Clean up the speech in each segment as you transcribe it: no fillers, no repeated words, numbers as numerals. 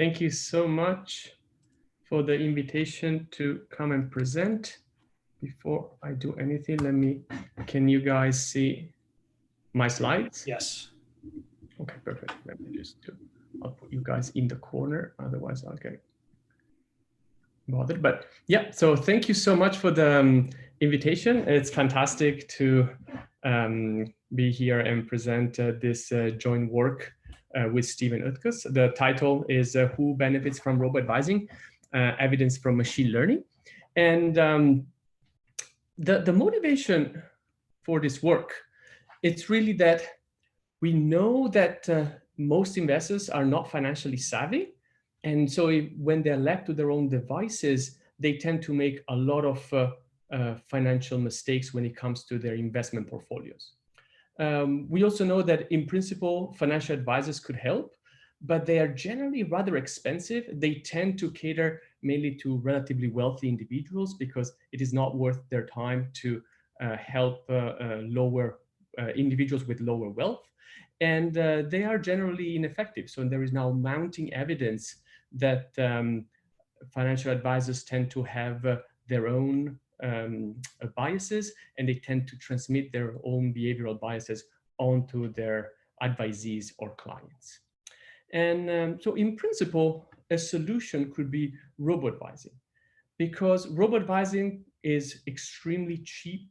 Thank you so much for the invitation to come and present. Before I do anything, can you guys see my slides? Yes. Okay, perfect. I'll put you guys in the corner, otherwise I'll get bothered. But yeah, so thank you so much for the invitation. It's fantastic to be here and present this joint work with Stephen Utkus. The title is Who Benefits from Robo-advising? Evidence from Machine Learning. And the motivation for this work, it's really that we know that most investors are not financially savvy. And so when they're left to their own devices, they tend to make a lot of financial mistakes when it comes to their investment portfolios. We also know that in principle, financial advisors could help, but they are generally rather expensive. They tend to cater mainly to relatively wealthy individuals because it is not worth their time to help individuals with lower wealth. And they are generally ineffective. So there is now mounting evidence that financial advisors tend to have their own biases, and they tend to transmit their own behavioral biases onto their advisees or clients. And so in principle, a solution could be robo-advising, because robo-advising is extremely cheap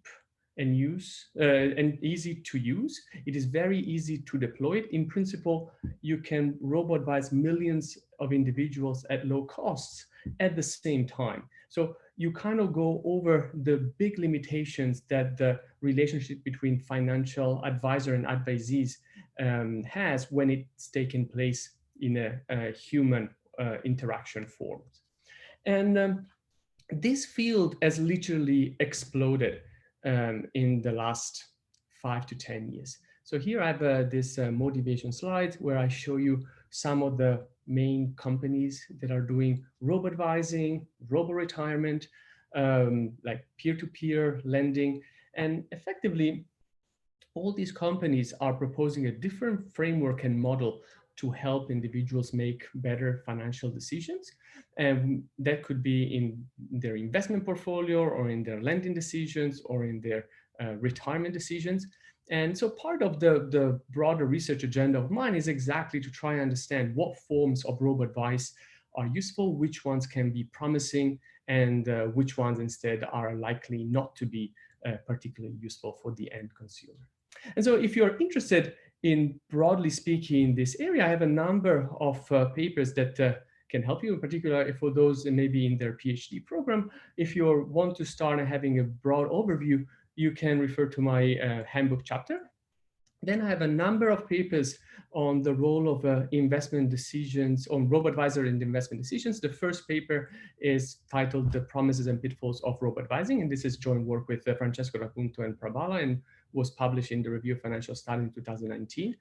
and easy to use. It is very easy to deploy it. In principle, you can robo-advise millions of individuals at low costs at the same time. So you kind of go over the big limitations that the relationship between financial advisor and advisees has when it's taken place in a human interaction form. And this field has literally exploded in the last 5 to 10 years. So here I have this motivation slide where I show you some of the main companies that are doing robo-advising, robo-retirement, like peer-to-peer lending. And effectively, all these companies are proposing a different framework and model to help individuals make better financial decisions. And that could be in their investment portfolio or in their lending decisions or in their retirement decisions. And so part of the broader research agenda of mine is exactly to try and understand what forms of robo-advice are useful, which ones can be promising, and which ones instead are likely not to be particularly useful for the end consumer. And so if you're interested in, broadly speaking, this area, I have a number of papers that can help you, in particular for those maybe in their PhD program. If you want to start having a broad overview, you can refer to my handbook chapter. Then I have a number of papers on the role of investment decisions, on robo-advisor and investment decisions. The first paper is titled The Promises and Pitfalls of Robo-advising, and this is joint work with Francesco Rapunto and Prabhala, and was published in the Review of Financial Studies in 2019.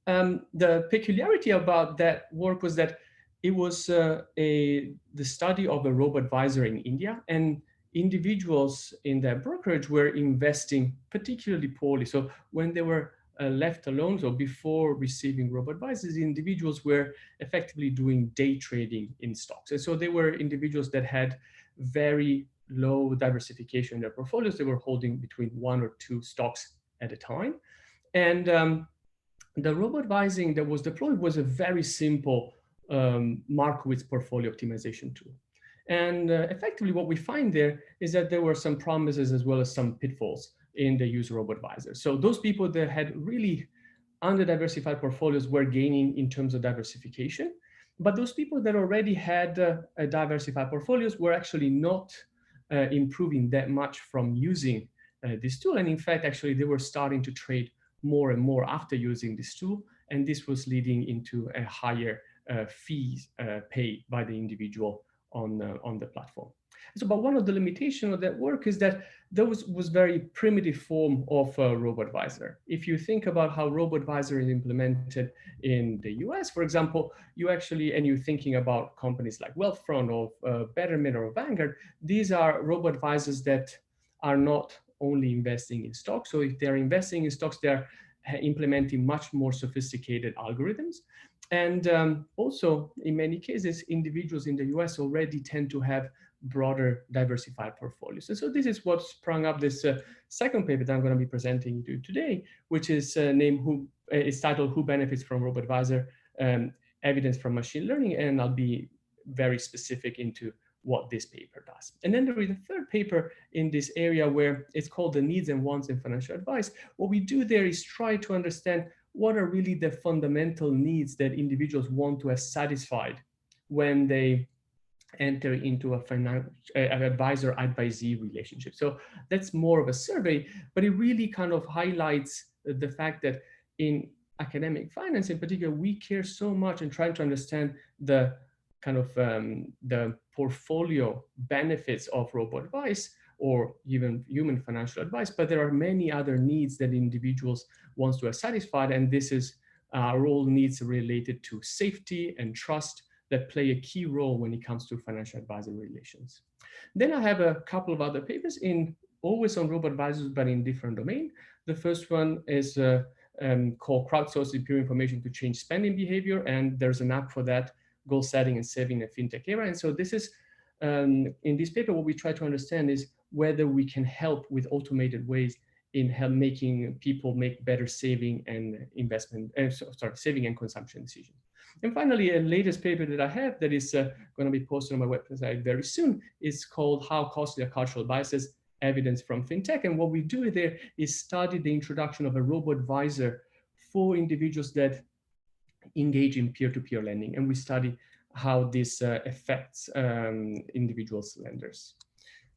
The peculiarity about that work was that it was the study of a robo-advisor in India, and individuals in that brokerage were investing particularly poorly. So when they were left alone, so before receiving robo-advisors, individuals were effectively doing day trading in stocks. And so they were individuals that had very low diversification in their portfolios. They were holding between 1 or 2 stocks at a time. And the robo-advising that was deployed was a very simple Markowitz portfolio optimization tool. And effectively what we find there is that there were some promises as well as some pitfalls in the use of robo-advisor. So those people that had really under-diversified portfolios were gaining in terms of diversification. But those people that already had diversified portfolios were actually not improving that much from using this tool. And in fact, actually, they were starting to trade more and more after using this tool. And this was leading into a higher fees paid by the individual on the platform. So, but one of the limitations of that work is that there was very primitive form of robo-advisor. If you think about how robo-advisor is implemented in the US, for example, and you're thinking about companies like Wealthfront or Betterment or Vanguard, these are robo-advisors that are not only investing in stocks. So if they're investing in stocks, they're implementing much more sophisticated algorithms. And also, in many cases, individuals in the US already tend to have broader diversified portfolios. And so this is what sprung up this second paper that I'm going to be presenting to you today, which is is titled "Who Benefits from Robo-advisor? Evidence from Machine Learning," and I'll be very specific into what this paper does. And then there is a third paper in this area where it's called "The Needs and Wants in Financial Advice." What we do there is try to understand what are really the fundamental needs that individuals want to have satisfied when they enter into an advisor-advisee relationship. So that's more of a survey, but it really kind of highlights the fact that in academic finance in particular, we care so much in trying to understand the kind of the portfolio benefits of robo-advice or even human financial advice, but there are many other needs that individuals wants to have satisfied, and this is all needs related to safety and trust that play a key role when it comes to financial advisory relations. Then I have a couple of other papers in always on robo-advisors, but in different domain. The first one is called "Crowdsourcing Pure Information to Change Spending Behavior," and there's an app for that, goal setting and saving in a fintech era. And so this is, in this paper, what we try to understand is whether we can help with automated ways in making people make better saving and investment, saving and consumption decisions. And finally, a latest paper that I have that is going to be posted on my website very soon is called "How Costly Are Cultural Biases? Evidence from FinTech." And what we do there is study the introduction of a robo-advisor for individuals that engage in peer-to-peer lending. And we study how this affects individuals'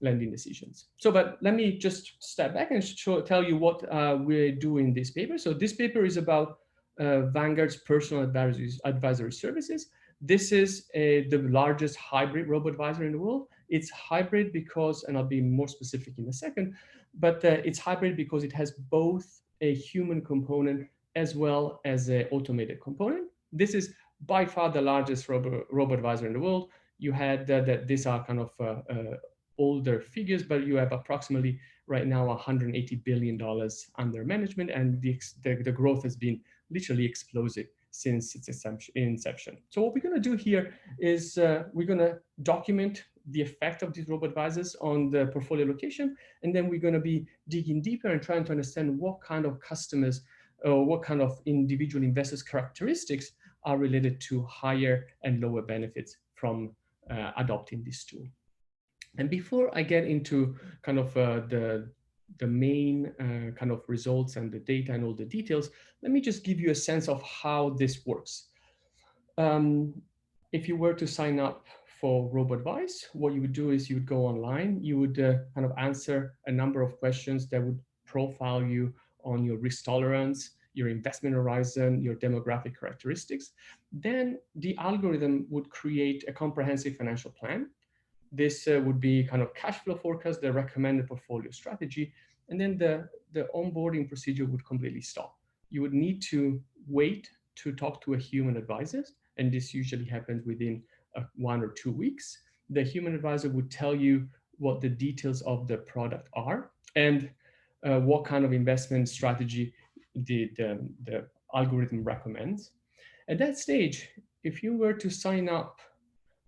lending decisions. So, but let me just step back and tell you what we do in this paper. So this paper is about Vanguard's personal advisory services. This is the largest hybrid robo-advisor in the world. It's hybrid because, and I'll be more specific in a second, but it's hybrid because it has both a human component as well as an automated component. This is by far the largest robo-advisor in the world. You had that these are kind of older figures, but you have approximately right now $180 billion under management, and the growth has been literally explosive since its inception. So what we're going to do here is we're going to document the effect of these robo-advisors on the portfolio allocation, and then we're going to be digging deeper and trying to understand what kind of customers or what kind of individual investors' characteristics are related to higher and lower benefits from adopting this tool. And before I get into kind of the main kind of results and the data and all the details, let me just give you a sense of how this works. If you were to sign up for Robo-advice, what you would do is you would go online, you would kind of answer a number of questions that would profile you on your risk tolerance, your investment horizon, your demographic characteristics. Then the algorithm would create a comprehensive financial plan. This would be kind of cash flow forecast, the recommended portfolio strategy, and then the onboarding procedure would completely stop. You would need to wait to talk to a human advisor, and this usually happens within 1 or 2 weeks. The human advisor would tell you what the details of the product are and what kind of investment strategy the algorithm recommends. At that stage, if you were to sign up,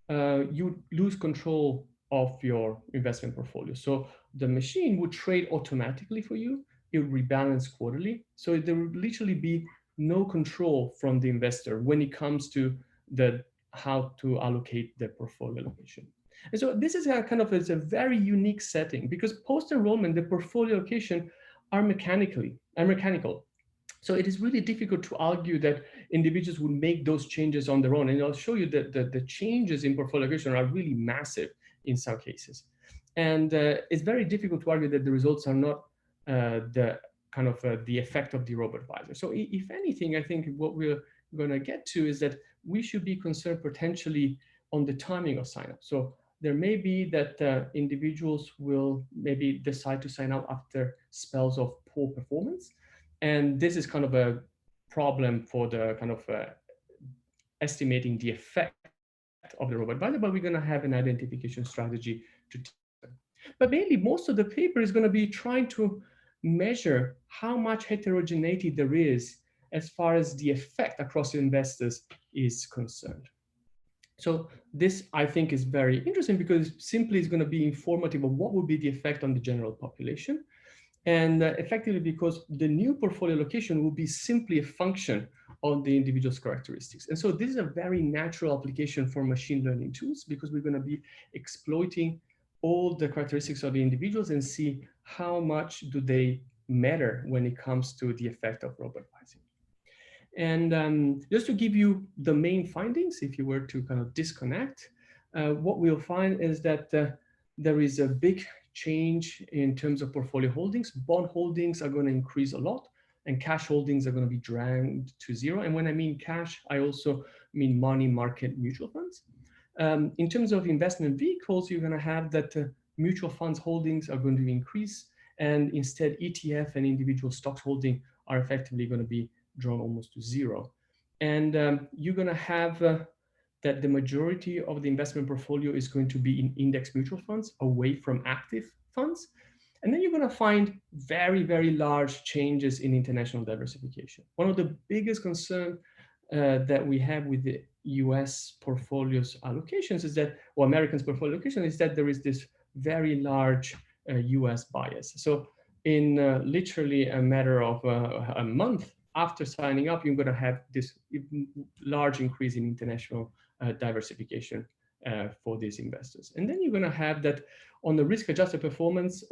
you lose control of your investment portfolio. So the machine would trade automatically for you. It would rebalance quarterly. So there would literally be no control from the investor when it comes to how to allocate the portfolio allocation. And so this is it's a very unique setting because post-enrollment, the portfolio allocation are mechanical. So it is really difficult to argue that individuals would make those changes on their own. And I'll show you that the changes in portfolio allocation are really massive in some cases. And it's very difficult to argue that the results are not the effect of the robo-advisor. So if anything, I think what we're going to get to is that we should be concerned potentially on the timing of sign up. So there may be that individuals will maybe decide to sign up after spells of poor performance. And this is kind of a problem for the kind of estimating the effect of the robo-advisor, but we're going to have an identification strategy to test them. But mainly, most of the paper is going to be trying to measure how much heterogeneity there is as far as the effect across investors is concerned. So this, I think, is very interesting because simply is going to be informative of what would be the effect on the general population. And effectively, because the new portfolio allocation will be simply a function of the individual's characteristics. And so this is a very natural application for machine learning tools, because we're going to be exploiting all the characteristics of the individuals and see how much do they matter when it comes to the effect of robo-advising. And just to give you the main findings, if you were to kind of disconnect, what we'll find is that there is a big change in terms of portfolio holdings. Bond holdings are going to increase a lot, and cash holdings are going to be dragged to zero. And when I mean cash, I also mean money market mutual funds. In terms of investment vehicles, you're going to have that mutual funds holdings are going to increase, and instead ETF and individual stocks holding are effectively going to be drawn almost to zero. And you're going to have that the majority of the investment portfolio is going to be in index mutual funds away from active funds. And then you're going to find very, very large changes in international diversification. One of the biggest concerns that we have with the US portfolios allocations is that, or Americans portfolio allocation, is that there is this very large US bias. So in literally a matter of a month after signing up, you're going to have this large increase in international diversification for these investors. And then you're going to have that on the risk-adjusted performance,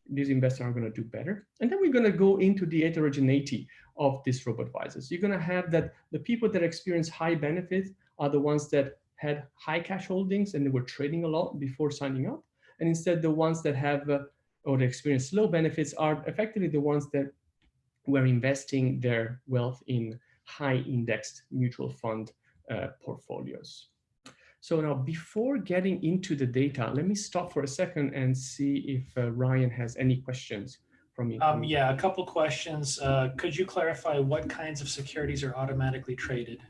these investors are going to do better. And then we're going to go into the heterogeneity of these robo-advisors. You're going to have that the people that experience high benefit are the ones that had high cash holdings and they were trading a lot before signing up. And instead, the ones that have or they experience low benefits are effectively the ones that were investing their wealth in high indexed mutual fund portfolios. So now, before getting into the data, let me stop for a second and see if Ryan has any questions from you. Yeah, a couple questions. Could you clarify what kinds of securities are automatically traded?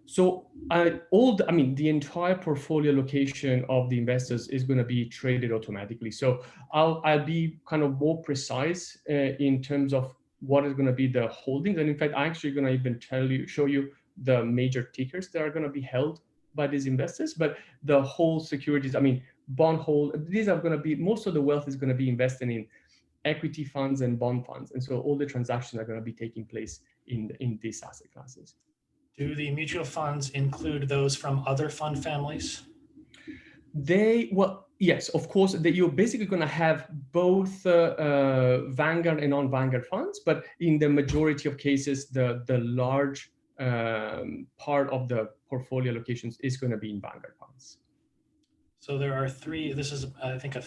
So the entire portfolio allocation of the investors is going to be traded automatically. So I'll be kind of more precise in terms of what is going to be the holdings. And in fact, I'm actually going to even show you the major tickers that are going to be held by these investors. But the whole securities, these are going to be, most of the wealth is going to be invested in equity funds and bond funds. And so all the transactions are going to be taking place in these asset classes. Do the mutual funds include those from other fund families? Yes, of course. You're basically going to have both Vanguard and non-Vanguard funds, but in the majority of cases, the large part of the portfolio allocations is going to be in Vanguard funds. So there are three. This is, I think,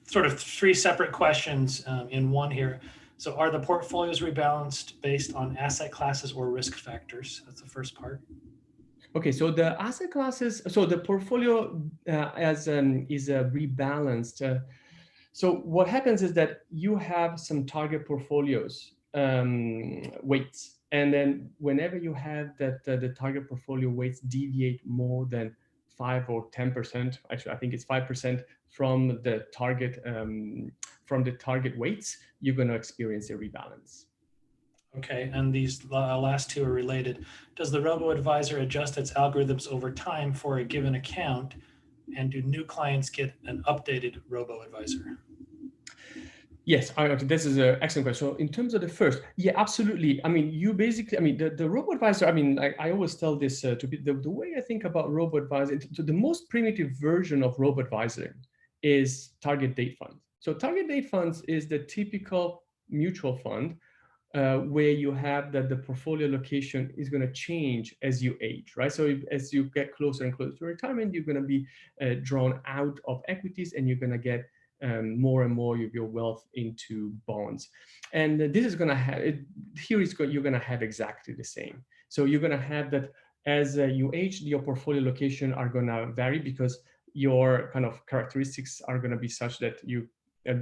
sort of three separate questions in one here. So are the portfolios rebalanced based on asset classes or risk factors? That's the first part. Okay, so the asset classes, so the portfolio is rebalanced. So what happens is that you have some target portfolios weights, and then whenever you have that the target portfolio weights deviate more than 5 or 10%, actually I think it's 5% from the target weights, you're going to experience a rebalance. Okay, and these last two are related. Does the robo-advisor adjust its algorithms over time for a given account, and do new clients get an updated robo-advisor? Yes, this is an excellent question. So in terms of the first, yeah, absolutely. I mean, the robo-advisor, I always tell this to be the way I think about robo-advisor, so the most primitive version of robo-advisor is target date funds. So target date funds is the typical mutual fund where you have that the portfolio allocation is going to change as you age, right? So as you get closer and closer to retirement, you're going to be drawn out of equities, and you're going to get more and more of your wealth into bonds. And this is going to have, you're going to have exactly the same. So you're going to have that as you age, your portfolio allocation are going to vary because your kind of characteristics are going to be such that you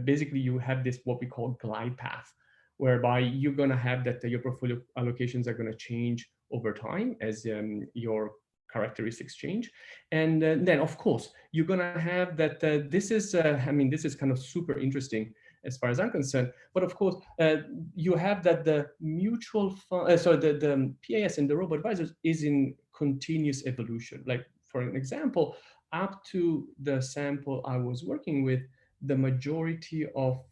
basically you have this what we call glide path, whereby you're going to have that your portfolio allocations are going to change over time as your characteristics change. And then of course you're going to have that this is kind of super interesting, as far as I'm concerned. But of course, you have that the mutual fund, the PAS and the robo-advisors is in continuous evolution. Like for an example, up to the sample I was working with, the majority of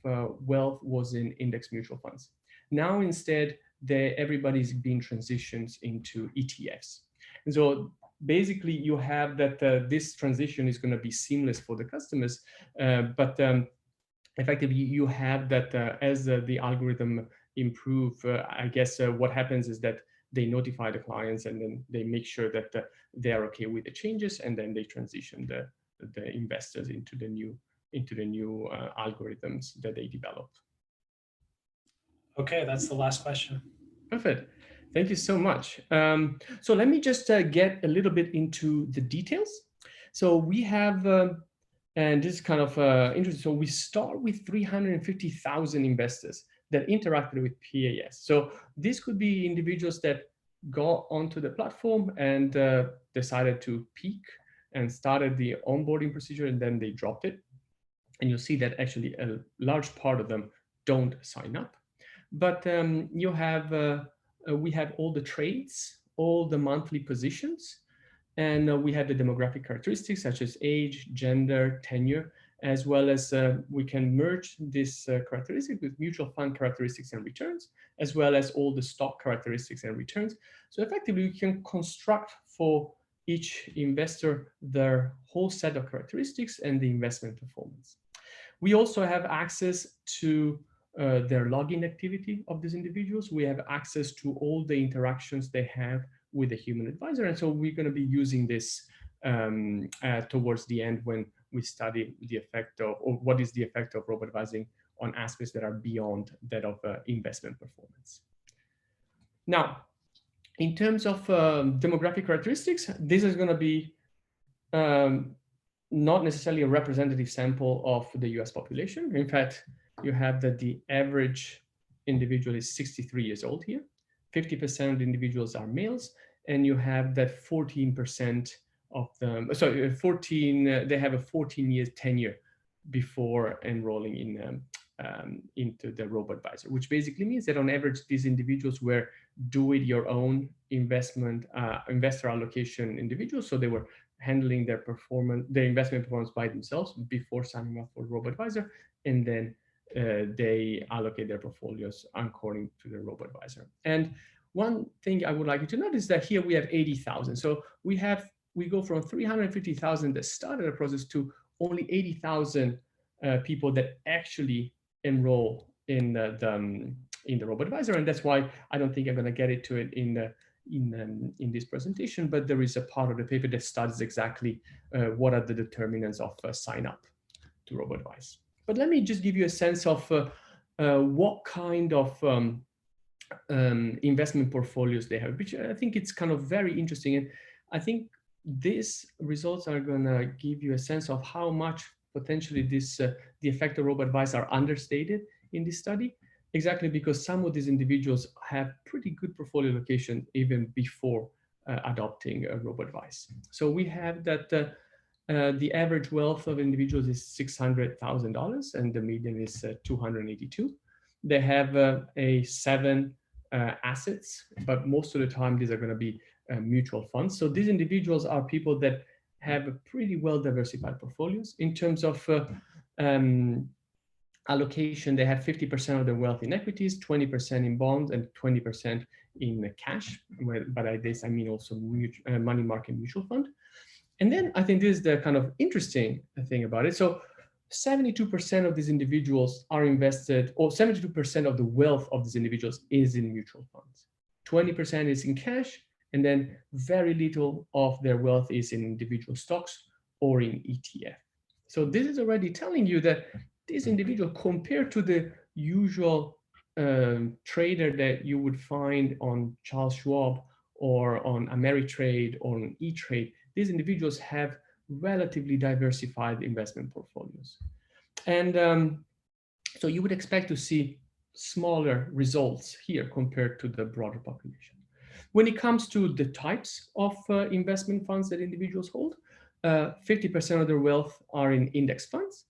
wealth was in index mutual funds. Now instead, everybody's being transitioned into ETFs. And so basically you have that this transition is going to be seamless for the customers, but effectively you have that as the algorithm improve, I guess what happens is that they notify the clients and then they make sure that they are okay with the changes, and then they transition the investors into the new algorithms that they develop. Okay, that's the last question. Perfect. Thank you so much. So let me just get a little bit into the details. So we have, and this is kind of interesting. So we start with 350,000 investors that interacted with PAS. So this could be individuals that got onto the platform and decided to peak and started the onboarding procedure, and then they dropped it. And you'll see that actually a large part of them don't sign up. But you have we have all the trades, all the monthly positions, and we have the demographic characteristics such as age, gender, tenure, as well as we can merge this characteristic with mutual fund characteristics and returns, as well as all the stock characteristics and returns. So effectively, we can construct for each investor their whole set of characteristics and the investment performance. We also have access to their login activity of these individuals. We have access to all the interactions they have with the human advisor. And so we're going to be using this towards the end when we study the effect of, or what is the effect of robo-advising on aspects that are beyond that of investment performance. Now, in terms of demographic characteristics, this is going to be not necessarily a representative sample of the US population. In fact, you have that the average individual is 63 years old here. 50% of the individuals are males, and you have that 14% of them, sorry, 14, they have a 14-year tenure before enrolling into the robo-advisor, which basically means that on average, these individuals were do-it-your-own investor allocation individuals. So they were handling their investment performance by themselves before signing up for robo-advisor, and then they allocate their portfolios according to the robo-advisor. And one thing I would like you to notice is that here we have 80,000. So we go from 350,000 that started the process to only 80,000 people that actually enroll in the robo-advisor, and that's why I don't think I'm going to get into it in this presentation. But there is a part of the paper that studies exactly what are the determinants of sign up to robo-advise. But let me just give you a sense of what kind of investment portfolios they have, which I think it's kind of very interesting. And I think these results are going to give you a sense of how much potentially the effect of robo-advice are understated in this study, exactly because some of these individuals have pretty good portfolio allocation even before adopting robo-advice. So we have that the average wealth of individuals is $600,000 and the median is 282. They have 7 assets, but most of the time these are going to be mutual funds. So these individuals are people that have a pretty well diversified portfolios. In terms of allocation, they have 50% of their wealth in equities, 20% in bonds, and 20% in cash. By this I mean also money market mutual fund. And then I think this is the kind of interesting thing about it. So 72% of these individuals are invested, or 72% of the wealth of these individuals is in mutual funds. 20% is in cash, and then very little of their wealth is in individual stocks or in ETF. So this is already telling you that this individual, compared to the usual trader that you would find on Charles Schwab or on Ameritrade or on E-Trade, these individuals have relatively diversified investment portfolios. And so you would expect to see smaller results here compared to the broader population. When it comes to the types of investment funds that individuals hold, 50% of their wealth are in index funds,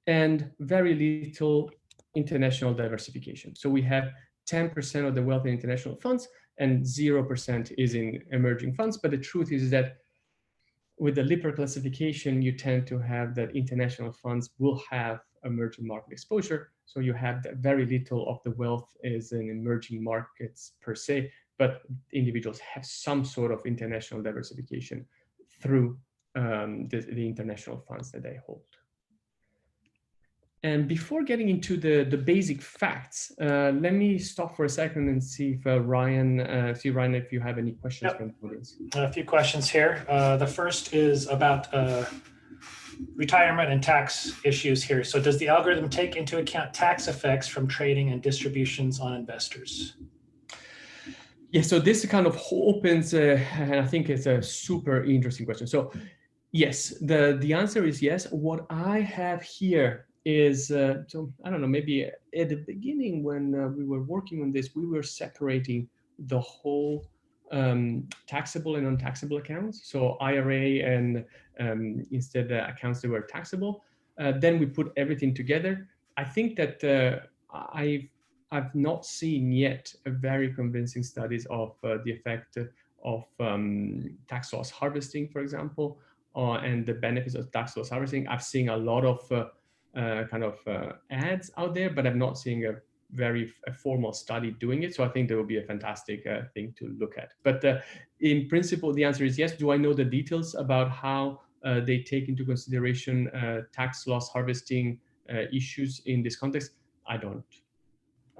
and very little international diversification. So we have 10% of the wealth in international funds and 0% is in emerging funds. But the truth is that with the Lipper classification, you tend to have that international funds will have emerging market exposure. So you have that very little of the wealth is in emerging markets per se, but individuals have some sort of international diversification through the international funds that they hold. And before getting into the basic facts, let me stop for a second and see if Ryan, if you have any questions Yep. from the audience. A few questions here. The first is about retirement and tax issues here. So does the algorithm take into account tax effects from trading and distributions on investors? Yeah, so this kind of opens, and I think it's a super interesting question. So yes, the answer is yes. What I have here is, so I don't know, maybe at the beginning when we were working on this, we were separating the whole taxable and non-taxable accounts. So IRA and instead accounts that were taxable. Then we put everything together. I think that I've not seen yet a very convincing studies of the effect of tax loss harvesting, for example, and the benefits of tax loss harvesting. I've seen a lot of ads out there, but I'm not seeing a very formal study doing it. So I think there will be a fantastic thing to look at. But in principle, the answer is yes. Do I know the details about how they take into consideration tax loss harvesting issues in this context? I don't.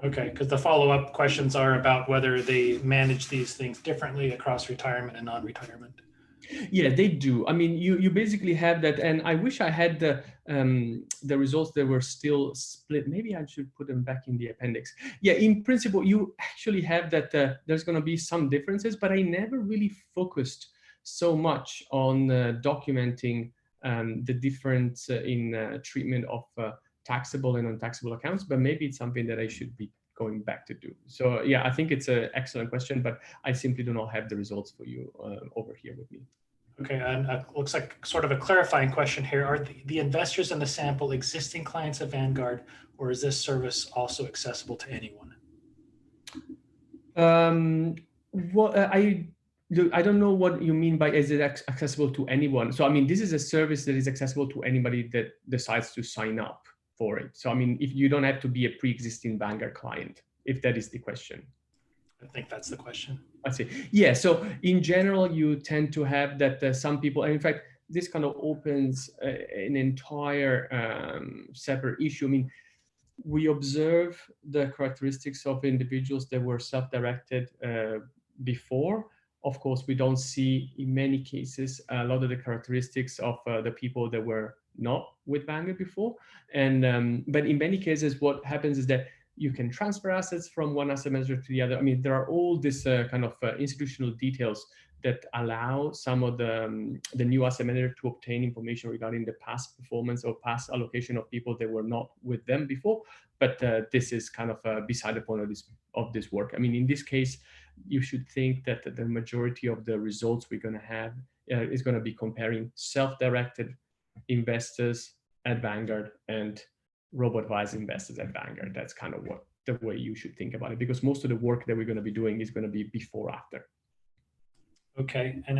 Okay, because the follow-up questions are about whether they manage these things differently across retirement and non-retirement. Yeah, they do. I mean, you basically have that, and I wish I had the results that were still split. Maybe I should put them back in the appendix. Yeah, in principle, you actually have that there's going to be some differences, but I never really focused so much on documenting the difference in treatment of taxable and non-taxable accounts, but maybe it's something that I should be going back to do. So yeah, I think it's an excellent question, but I simply do not have the results for you over here with me. Okay, and looks like sort of a clarifying question here. Are the investors in the sample existing clients of Vanguard, or is this service also accessible to anyone? Well, I don't know what you mean by is it accessible to anyone. So I mean, this is a service that is accessible to anybody that decides to sign up for it. So I mean, if you don't have to be a pre-existing Vanguard client, if that is the question. I think that's the question. I see. Yeah. So in general, you tend to have that some people, and in fact, this kind of opens an entire separate issue. I mean, we observe the characteristics of individuals that were self-directed before. Of course, we don't see in many cases a lot of the characteristics of the people that were not with Vanguard before. And but in many cases, what happens is that you can transfer assets from one asset manager to the other. I mean, there are all these kind of institutional details that allow some of the new asset manager to obtain information regarding the past performance or past allocation of people that were not with them before. But this is kind of beside the point of this work. I mean, in this case, you should think that the majority of the results we're going to have is going to be comparing self-directed investors at Vanguard and robo-advised investors at Vanguard. That's kind of what the way you should think about it, because most of the work that we're going to be doing is going to be before, after. Okay, and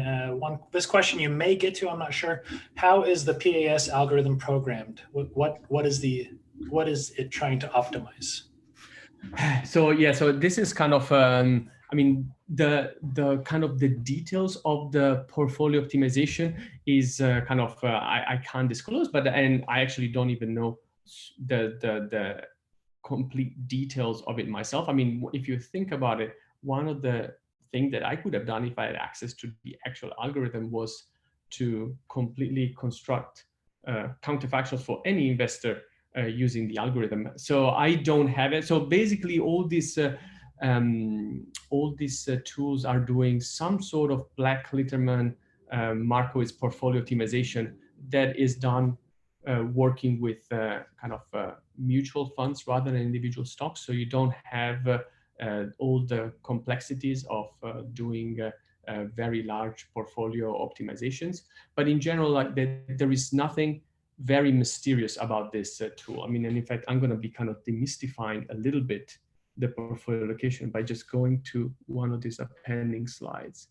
this question you may get to, I'm not sure. How is the PAS algorithm programmed? What is it trying to optimize? So yeah, so this is kind of I mean, the kind of the details of the portfolio optimization is kind of I can't disclose, and I actually don't even know the complete details of it myself. I mean, if you think about it, one of the things that I could have done if I had access to the actual algorithm was to completely construct counterfactuals for any investor using the algorithm. So I don't have it. So basically, all these tools are doing some sort of Black Litterman Markowitz portfolio optimization that is done working with kind of mutual funds rather than individual stocks. So you don't have all the complexities of doing very large portfolio optimizations. But in general, like there is nothing very mysterious about this tool. I mean, and in fact, I'm going to be kind of demystifying a little bit the portfolio allocation by just going to one of these appending slides.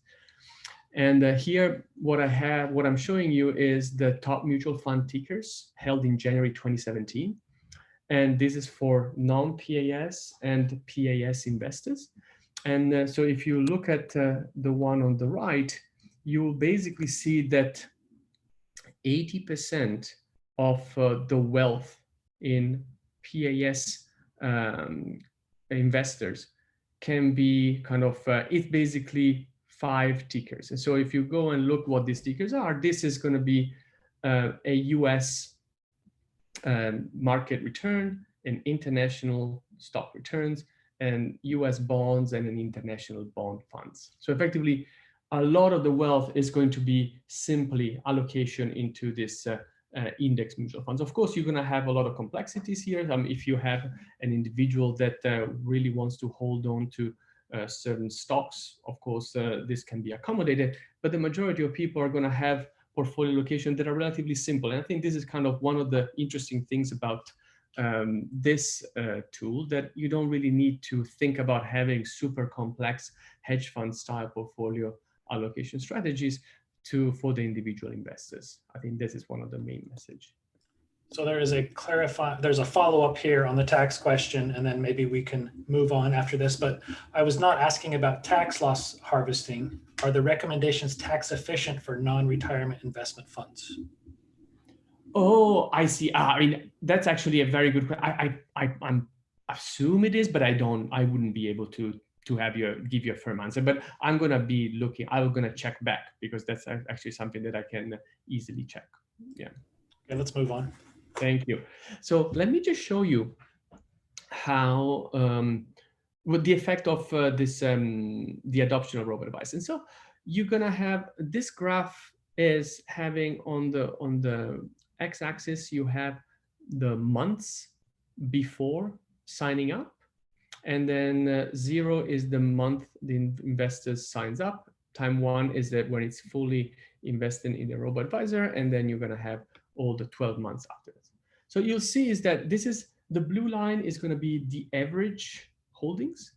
And here, what I'm showing you is the top mutual fund tickers held in January 2017. And this is for non-PAS and PAS investors. And so if you look at the one on the right, you will basically see that 80% of the wealth in PAS investors can be kind of, it's basically 5 tickers. And so if you go and look what these tickers are, this is going to be a US market return, an international stock returns, and US bonds, and an international bond funds. So effectively, a lot of the wealth is going to be simply allocation into this index mutual funds. Of course, you're going to have a lot of complexities here. If you have an individual that really wants to hold on to certain stocks, of course, this can be accommodated, but the majority of people are going to have portfolio allocation that are relatively simple. And I think this is kind of one of the interesting things about this tool, that you don't really need to think about having super complex hedge fund style portfolio allocation strategies for the individual investors. I think this is one of the main message. So there's a follow-up here on the tax question, and then maybe we can move on after this, but I was not asking about tax loss harvesting. Are the recommendations tax efficient for non-retirement investment funds? Oh, I see. I mean, that's actually a very good question. I assume it is, but I wouldn't be able to give you a firm answer, but I'm going to be looking, I'm going to check back, because that's actually something that I can easily check. Yeah. Okay, let's move on. Thank you. So let me just show you how, what the effect of the adoption of robo-advising. So you're going to have, this graph is having on the x-axis, you have the months before signing up. And then 0 is the month the investor signs up. Time 1 is that when it's fully invested in the robo-advisor, and then you're going to have all the 12 months after this. So you'll see is that this is, the blue line is going to be the average holdings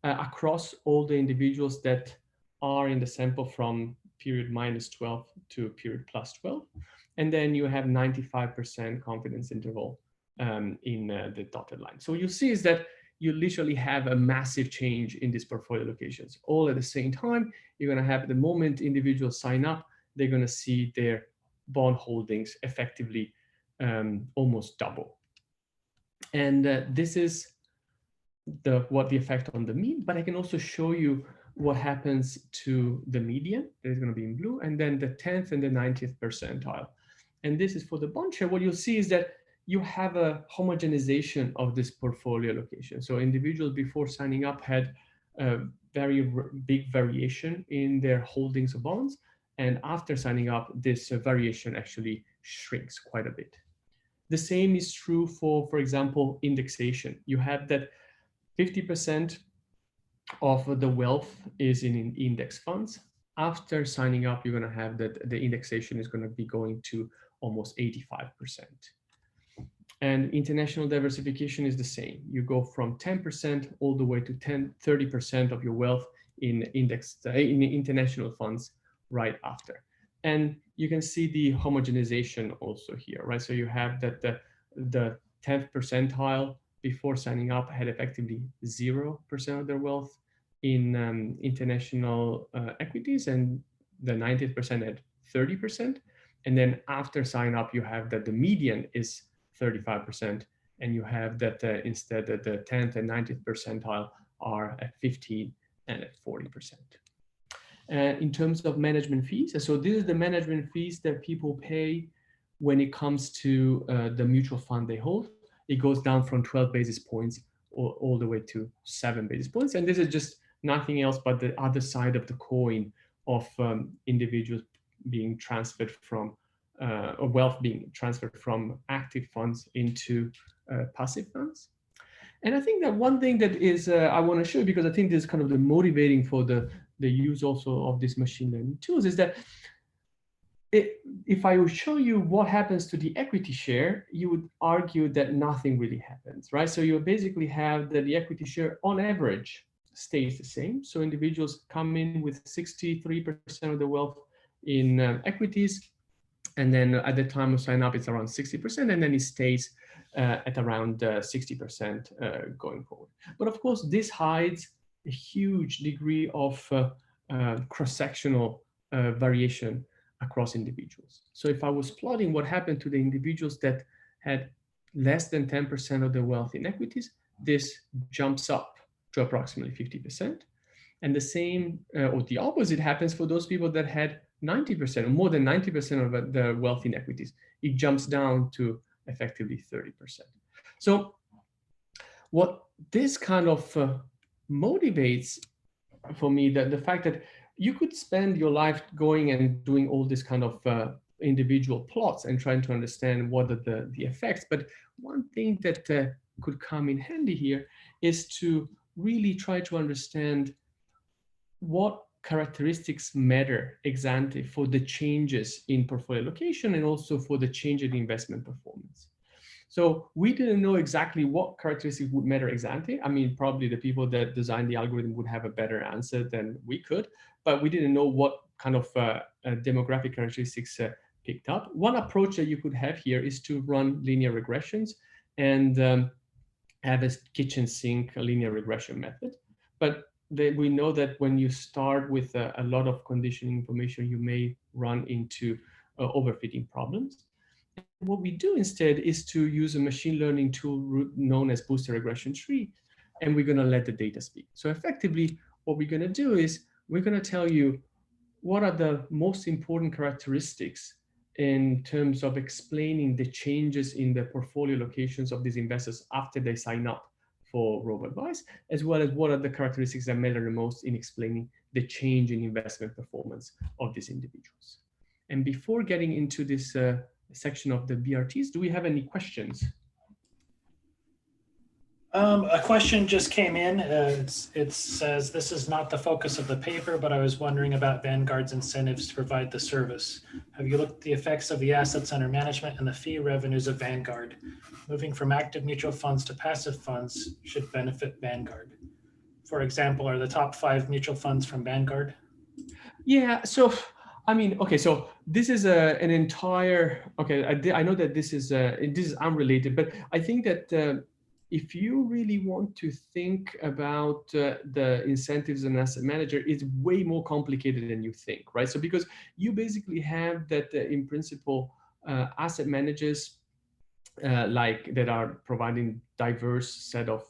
across all the individuals that are in the sample from period -12 to period +12. And then you have 95% confidence interval in the dotted line. So you'll see is that you literally have a massive change in these portfolio allocations. All at the same time, you're going to have the moment individuals sign up, they're going to see their bond holdings effectively almost double. And this is what the effect on the mean, but I can also show you what happens to the median. That is going to be in blue, and then the 10th and the 90th percentile. And this is for the bond share. What you'll see is that you have a homogenization of this portfolio allocation. So individuals before signing up had a very big variation in their holdings of bonds. And after signing up, this variation actually shrinks quite a bit. The same is true for example, indexation. You have that 50% of the wealth is in index funds. After signing up, you're going to have that the indexation is going to be going to almost 85%. And international diversification is the same. You go from 10% all the way to 30% of your wealth in international funds right after. And you can see the homogenization also here, right? So you have that the 10th percentile before signing up had effectively 0% of their wealth in international equities, and the 90th% had 30%. And then after sign up, you have that the median is 35%, and you have that instead that the 10th and 90th percentile are at 15 and at 40%. In terms of management fees, so this is the management fees that people pay when it comes to the mutual fund they hold. It goes down from 12 basis points all the way to 7 basis points. And this is just nothing else but the other side of the coin of individuals being transferred from or wealth being transferred from active funds into passive funds. And I think that one thing that is I want to show you, because I think this is kind of the motivating for the use also of these machine learning tools, is that if I would show you what happens to the equity share, you would argue that nothing really happens, right? So you basically have that the equity share on average stays the same. So individuals come in with 63% of the wealth in equities, and then at the time of sign up, it's around 60%, and then it stays at around 60% going forward. But of course, this hides a huge degree of cross-sectional variation across individuals. So if I was plotting what happened to the individuals that had less than 10% of their wealth in equities, this jumps up to approximately 50%. And the same or the opposite happens for those people that had 90% or more than 90% of their wealth in equities. It jumps down to effectively 30%. So what this kind of motivates for me, that the fact that you could spend your life going and doing all this kind of individual plots and trying to understand what are the effects. But one thing that could come in handy here is to really try to understand what characteristics matter ex ante for the changes in portfolio allocation and also for the change in investment performance. So we didn't know exactly what characteristics would matter ex ante. I mean, probably the people that designed the algorithm would have a better answer than we could, but we didn't know what kind of demographic characteristics picked up. One approach that you could have here is to run linear regressions and have a kitchen sink linear regression method. But we know that when you start with a lot of conditioning information, you may run into overfitting problems. What we do instead is to use a machine learning tool known as boosted regression tree, and we're going to let the data speak. So effectively, what we're going to do is we're going to tell you what are the most important characteristics in terms of explaining the changes in the portfolio locations of these investors after they sign up for Robo-advising, as well as what are the characteristics that matter the most in explaining the change in investment performance of these individuals. And before getting into this section of the BRTs, do we have any questions? A question just came in. It says, this is not the focus of the paper, but I was wondering about Vanguard's incentives to provide the service. Have you looked at the effects of the assets under management and the fee revenues of Vanguard? Moving from active mutual funds to passive funds should benefit Vanguard. For example, are the top 5 mutual funds from Vanguard? Yeah, so I mean, okay, so this is an entire, okay, I know that this is unrelated, but I think that if you really want to think about the incentives in asset manager, it's way more complicated than you think, right? So because you basically have that in principle, asset managers like that are providing diverse set of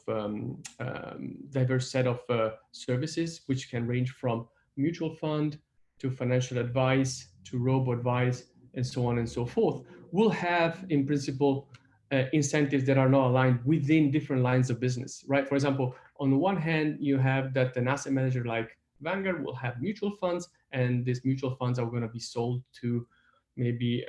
services, which can range from mutual fund to financial advice to robo-advice and so on and so forth, will have in principle incentives that are not aligned within different lines of business, right? For example, on the one hand, you have that an asset manager like Vanguard will have mutual funds, and these mutual funds are going to be sold to maybe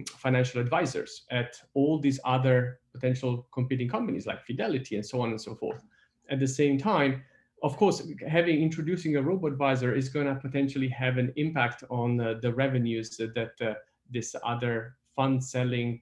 financial advisors at all these other potential competing companies like Fidelity and so on and so forth. At the same time, of course, introducing a robo-advisor is going to potentially have an impact on the revenues that this other fund selling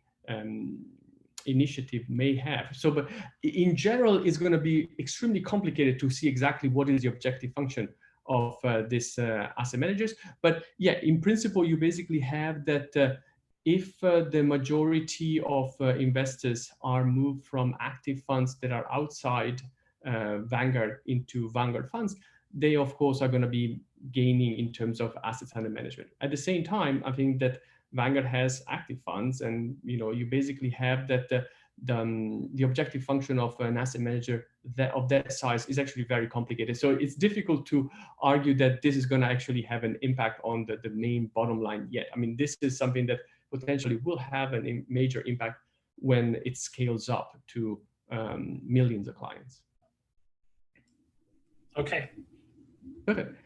initiative may have. So, but in general, it's going to be extremely complicated to see exactly what is the objective function of this asset managers. But yeah, in principle, you basically have that if the majority of investors are moved from active funds that are outside Vanguard into Vanguard funds, they of course are going to be gaining in terms of assets under management. At the same time, I think that Vanguard has active funds, and you basically have that the objective function of an asset manager of that size is actually very complicated. So it's difficult to argue that this is going to actually have an impact on the main bottom line yet. I mean, this is something that potentially will have a major impact when it scales up to millions of clients. Okay. Perfect.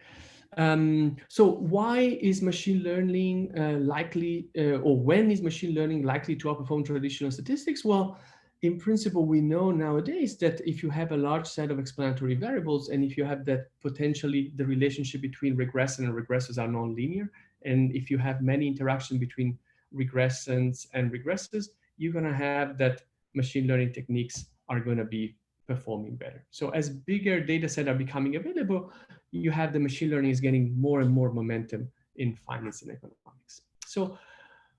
So why is machine learning likely, or when is machine learning likely to outperform traditional statistics? Well, in principle, we know nowadays that if you have a large set of explanatory variables, and if you have that potentially the relationship between regressor and regressors are nonlinear, And if you have many interactions between regressants and regressors, you're going to have that machine learning techniques are going to be performing better. So as bigger data sets are becoming available, you have the machine learning is getting more and more momentum in finance and economics. So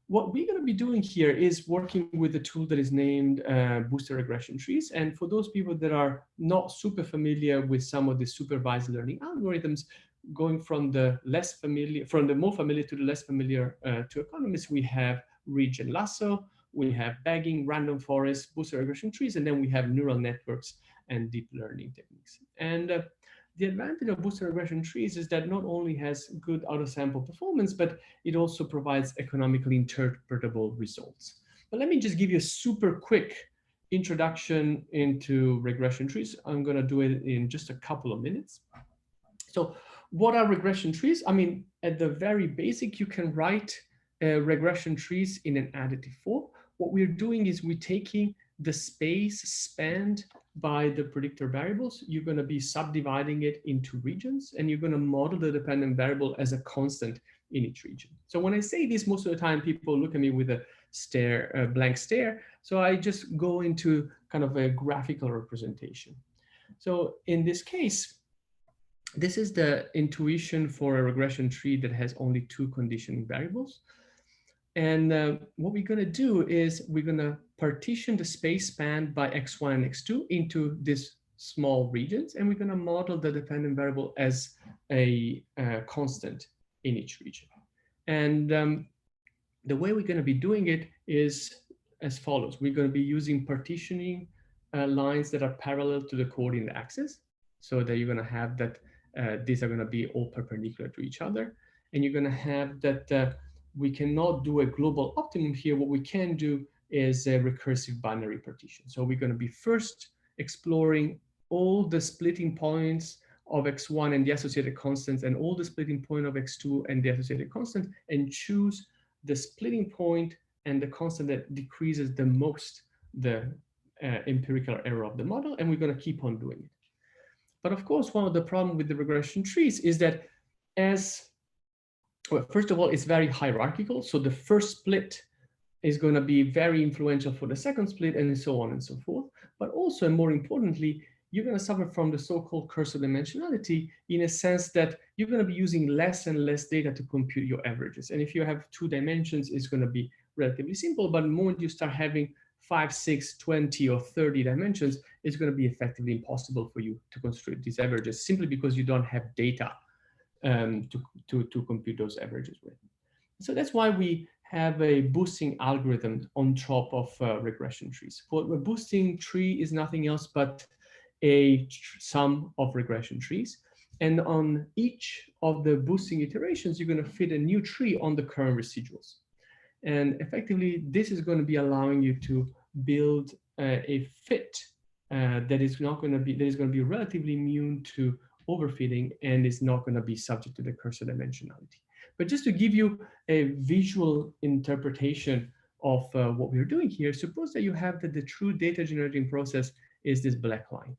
what we're going to be doing here is working with a tool that is named Booster Regression Trees. And for those people that are not super familiar with some of the supervised learning algorithms, going from the less familiar, from the more familiar to the less familiar to economists, we have Ridge and Lasso, we have bagging, random forest, Booster Regression Trees, and then we have neural networks and deep learning techniques. And the advantage of Booster Regression Trees is that not only has good out-of-sample performance, but it also provides economically interpretable results. But let me just give you a super quick introduction into regression trees. I'm going to do it in just a couple of minutes. So what are regression trees? I mean, at the very basic, you can write regression trees in an additive form. What we're doing is we're taking the space spanned by the predictor variables. You're going to be subdividing it into regions, and you're going to model the dependent variable as a constant in each region. So when I say this, most of the time people look at me with a stare, a blank stare. So I just go into kind of a graphical representation. So in this case, this is the intuition for a regression tree that has only two conditioning variables. And what we're going to do is we're going to partition the space spanned by x1 and x2 into these small regions, and we're going to model the dependent variable as a constant in each region. And the way we're going to be doing it is as follows. We're going to be using partitioning lines that are parallel to the coordinate axis, so that you're going to have that these are going to be all perpendicular to each other. And you're going to have that we cannot do a global optimum here. What we can do is a recursive binary partition. So we're going to be first exploring all the splitting points of x1 and the associated constants, and all the splitting point of x2 and the associated constant, and choose the splitting point and the constant that decreases the most the empirical error of the model, and we're going to keep on doing it. But of course, one of the problems with the regression trees is that well, first of all, it's very hierarchical. So the first split is going to be very influential for the second split, and so on and so forth. But also, and more importantly, you're going to suffer from the so-called curse of dimensionality, in a sense that you're going to be using less and less data to compute your averages. And if you have 2 dimensions, it's going to be relatively simple. But the moment you start having 5, 6, 20, or 30 dimensions, it's going to be effectively impossible for you to construct these averages, simply because you don't have data to compute those averages with. So that's why we have a boosting algorithm on top of regression trees. For a boosting tree is nothing else but a sum of regression trees. And on each of the boosting iterations, you're going to fit a new tree on the current residuals. And effectively, this is going to be allowing you to build a fit that is going to be relatively immune to overfitting and is not going to be subject to the curse of dimensionality. But just to give you a visual interpretation of what we're doing here, suppose that you have that the true data generating process is this black line.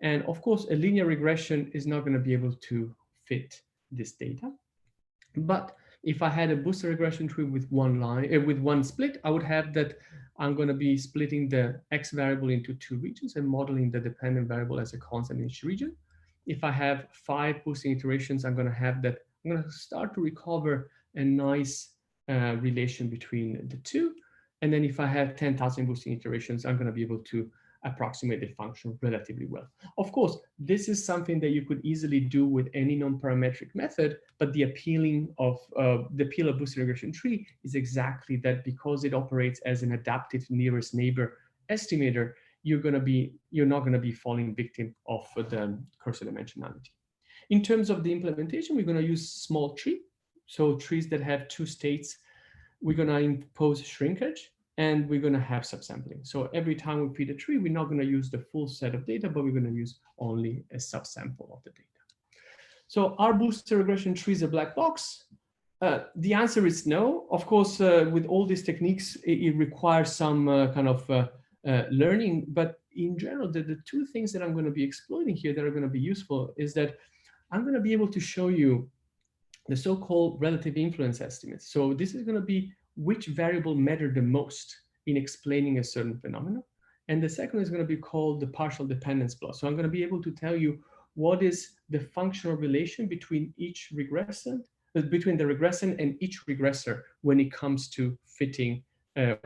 And of course, a linear regression is not going to be able to fit this data. But if I had a booster regression tree with one line, with one split, I would have that I'm going to be splitting the x variable into 2 regions and modeling the dependent variable as a constant in each region. If I have 5 boosting iterations, I'm going to have that. I'm going to start to recover a nice relation between the two. And then if I have 10,000 boosting iterations, I'm going to be able to approximate the function relatively well. Of course, this is something that you could easily do with any non-parametric method, but the appeal of boosted regression tree is exactly that, because it operates as an adaptive nearest neighbor estimator, you're not going to be falling victim of the curse of dimensionality. In terms of the implementation, we're going to use small tree. So trees that have 2 states, we're going to impose shrinkage, and we're going to have subsampling. So every time we feed a tree, we're not going to use the full set of data, but we're going to use only a subsample of the data. So are boosted regression trees a black box? The answer is no. Of course, with all these techniques, it requires some kind of learning. But in general, the 2 things that I'm going to be exploiting here that are going to be useful is that I'm going to be able to show you the so-called relative influence estimates. So this is going to be which variable matter the most in explaining a certain phenomenon. And the second is going to be called the partial dependence plot. So I'm going to be able to tell you what is the functional relation between each regressant, between the regressant and each regressor when it comes to fitting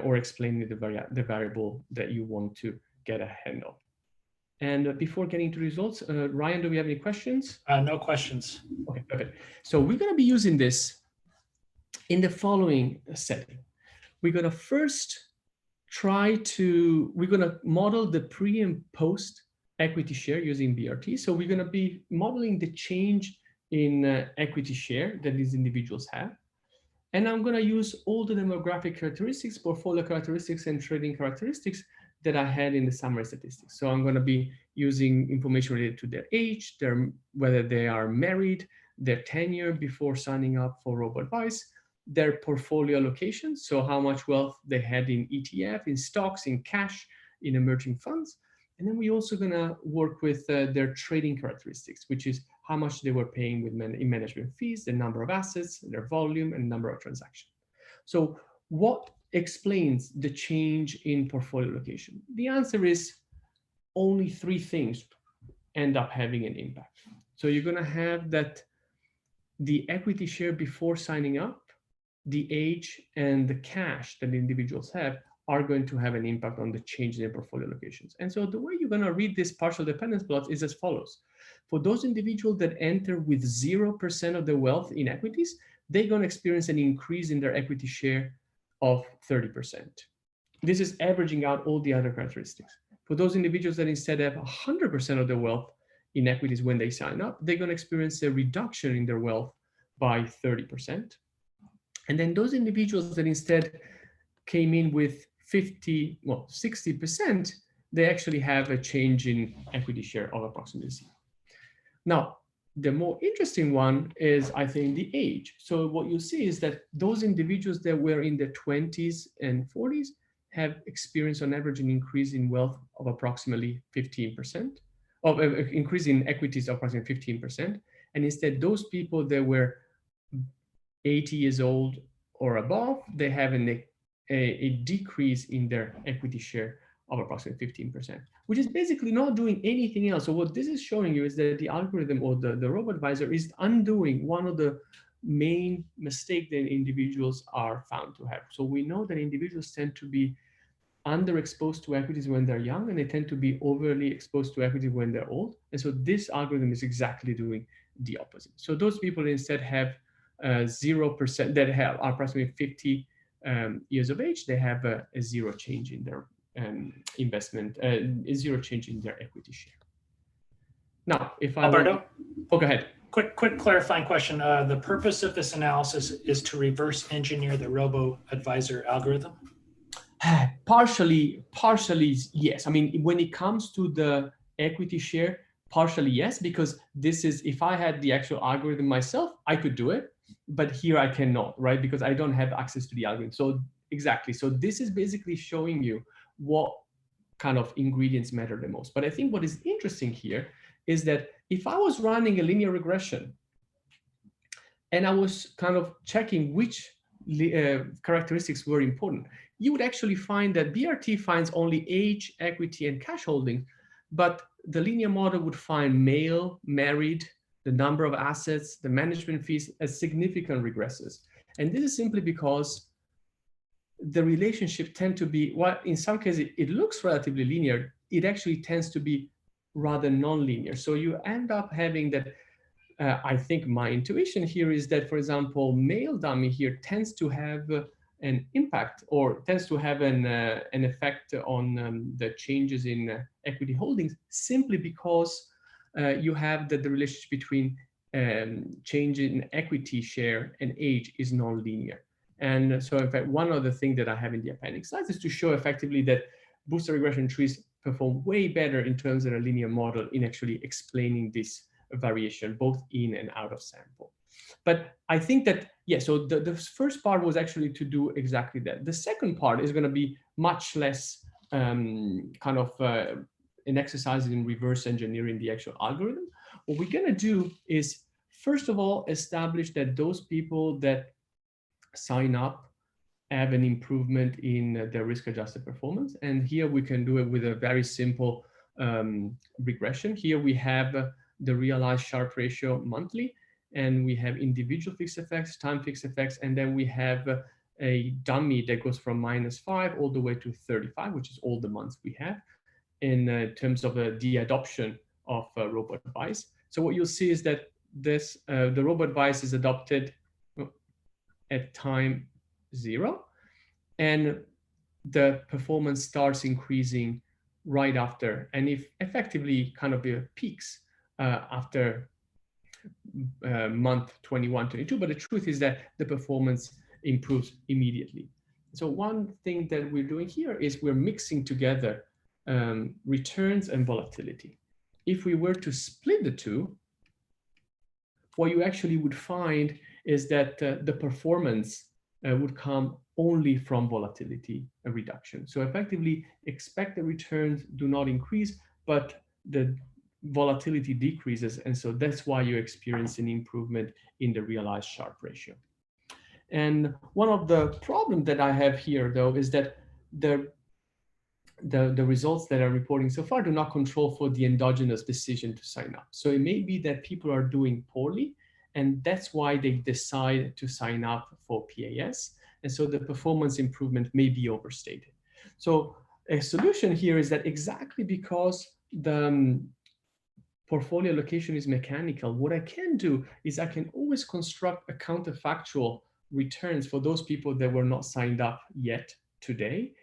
or explaining the variable that you want to get a handle. And before getting to results, Ryan, do we have any questions? No questions. Okay, perfect. So we're going to be using this in the following setting. We're going to first we're going to model the pre and post equity share using BRT. So we're going to be modeling the change in equity share that these individuals have. And I'm going to use all the demographic characteristics, portfolio characteristics, and trading characteristics that I had in the summary statistics. So I'm going to be using information related to their age, whether they are married, their tenure before signing up for Robo-advice, their portfolio allocation, so how much wealth they had in ETF, in stocks, in cash, in emerging funds. And then we're also going to work with their trading characteristics, which is how much they were paying in management fees, the number of assets, their volume, and number of transactions. So what explains the change in portfolio allocation? The answer is only three things end up having an impact. So you're going to have that the equity share before signing up, the age, and the cash that the individuals have are going to have an impact on the change in their portfolio allocations. And so the way you're going to read this partial dependence plot is as follows. For those individuals that enter with 0% of their wealth in equities, they're going to experience an increase in their equity share of 30%. This is averaging out all the other characteristics. For those individuals that instead have 100% of their wealth in equities when they sign up, they're going to experience a reduction in their wealth by 30%. And then those individuals that instead came in with 60%, they actually have a change in equity share of approximately 0. Now, the more interesting one is, I think, the age. So what you see is that those individuals that were in their 20s and 40s have experienced on average an increase in wealth of approximately 15%, of increase in equities of approximately 15%. And instead, those people that were 80 years old or above, they have a decrease in their equity share of approximately 15%, which is basically not doing anything else. So what this is showing you is that the algorithm or the robo-advisor is undoing one of the main mistakes that individuals are found to have. So we know that individuals tend to be underexposed to equities when they're young, and they tend to be overly exposed to equity when they're old. And so this algorithm is exactly doing the opposite. So those people instead have 0% that have approximately 50 years of age, they have a zero change in their investment, a zero change in their equity share. Now, if I Alberto, go ahead. Quick clarifying question. The purpose of this analysis is to reverse engineer the robo-advisor algorithm? Partially, yes. I mean, when it comes to the equity share, partially yes, because this is, if I had the actual algorithm myself, I could do it, but here I cannot, right? Because I don't have access to the algorithm. So exactly. So this is basically showing you what kind of ingredients matter the most. But I think what is interesting here is that if I was running a linear regression and I was kind of checking which characteristics were important, you would actually find that BRT finds only age, equity, and cash holdings, but the linear model would find male, married, the number of assets, the management fees as significant regressors. And this is simply because the relationship tend to be, well, in some cases it looks relatively linear, it actually tends to be rather non-linear. So you end up having that, I think my intuition here is that, for example, male dummy here tends to have an impact or tends to have an effect on the changes in equity holdings simply because you have that the relationship between change in equity share and age is non-linear. And so in fact, one other thing that I have in the appendix slides is to show effectively that booster regression trees perform way better in terms of a linear model in actually explaining this variation, both in and out of sample. But I think that, yeah, so the first part was actually to do exactly that. The second part is going to be much less kind of an exercise in reverse engineering the actual algorithm. What we're going to do is first of all, establish that those people that sign up have an improvement in their risk-adjusted performance. And here we can do it with a very simple regression. Here we have the realized Sharpe ratio monthly, and we have individual fixed effects, time fixed effects, and then we have a dummy that goes from -5 all the way to 35, which is all the months we have in terms of the adoption of Robo-advise. So what you'll see is that this the Robo-advise is adopted at time 0, and the performance starts increasing right after, and if effectively kind of peaks after month 21, 22, but the truth is that the performance improves immediately. So one thing that we're doing here is we're mixing together returns and volatility. If we were to split the two, what you actually would find is that the performance would come only from volatility reduction. So effectively, expected returns do not increase, but the volatility decreases. And so that's why you experience an improvement in the realized Sharpe ratio. And one of the problems that I have here, though, is that the results that I'm reporting so far do not control for the endogenous decision to sign up. So it may be that people are doing poorly, and that's why they decide to sign up for PAS. And so the performance improvement may be overstated. So a solution here is that exactly because the portfolio allocation is mechanical, what I can do is I can always construct a counterfactual returns for those people that were not signed up yet today,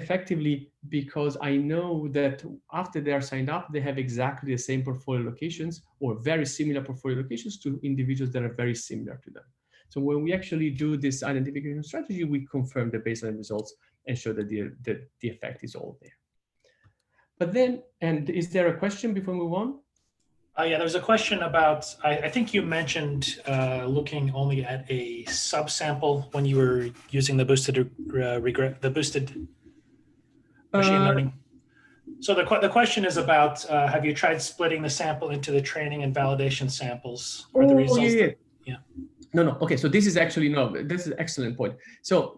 effectively because I know that after they are signed up, they have exactly the same portfolio allocations or very similar portfolio allocations to individuals that are very similar to them. So when we actually do this identification strategy, we confirm the baseline results and show that the effect is all there. But then, and is there a question before we move on? Yeah, there's a question about, I think you mentioned looking only at a subsample when you were using the boosted machine learning. So the question is about, have you tried splitting the sample into the training and validation samples? Or the results yeah. No. Okay, so this is actually, this is an excellent point. So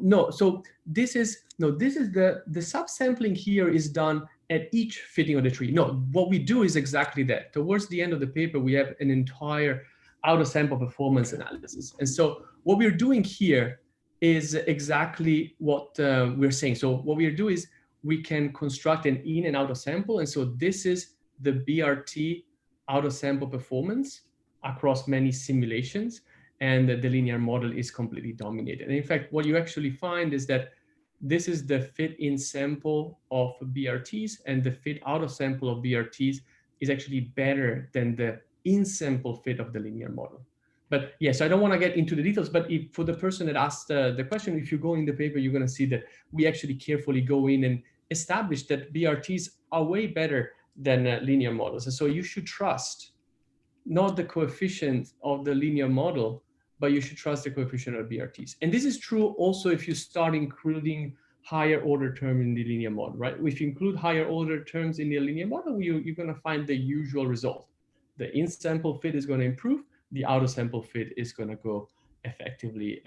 this is the subsampling here is done at each fitting of the tree. No, what we do is exactly that. Towards the end of the paper, we have an entire out-of-sample performance analysis. And so what we're doing here is exactly what we're saying. So what we do is we can construct an in and out of sample. And so this is the BRT out-of-sample performance across many simulations. And the linear model is completely dominated. And in fact, what you actually find is that this is the fit in sample of BRTs, and the fit out of sample of BRTs is actually better than the in sample fit of the linear model. But yes, I don't want to get into the details, but if, for the person that asked the question, if you go in the paper, you're going to see that we actually carefully go in and establish that BRTs are way better than linear models. And so you should trust not the coefficient of the linear model, but you should trust the coefficient of BRTs. And this is true also if you start including higher order term in the linear model, right? If you include higher order terms in the linear model, you're going to find the usual result. The in-sample fit is going to improve. The out-of-sample fit is going to go effectively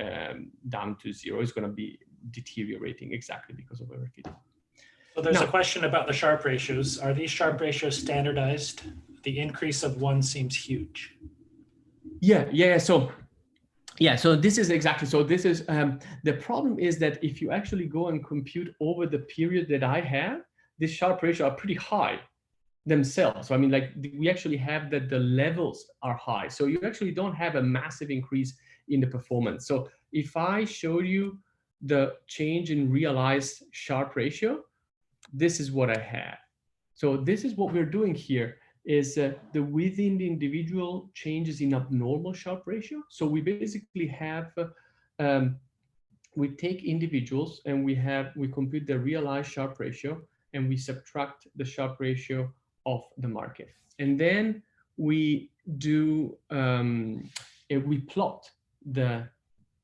down to 0. It's going to be deteriorating exactly because of overfitting. So there's a question about the Sharpe ratios. Are these Sharpe ratios standardized? The increase of 1 seems huge. Yeah. So this is exactly, so this is, the problem is that if you actually go and compute over the period that I have, this Sharpe ratio are pretty high themselves. So I mean, like we actually have that the levels are high. So you actually don't have a massive increase in the performance. So if I show you the change in realized Sharpe ratio, this is what I have. So this is what we're doing here. Is the within the individual changes in abnormal Sharpe ratio. So we basically have, we take individuals and we compute the realized Sharpe ratio and we subtract the Sharpe ratio of the market. And then we do, we plot the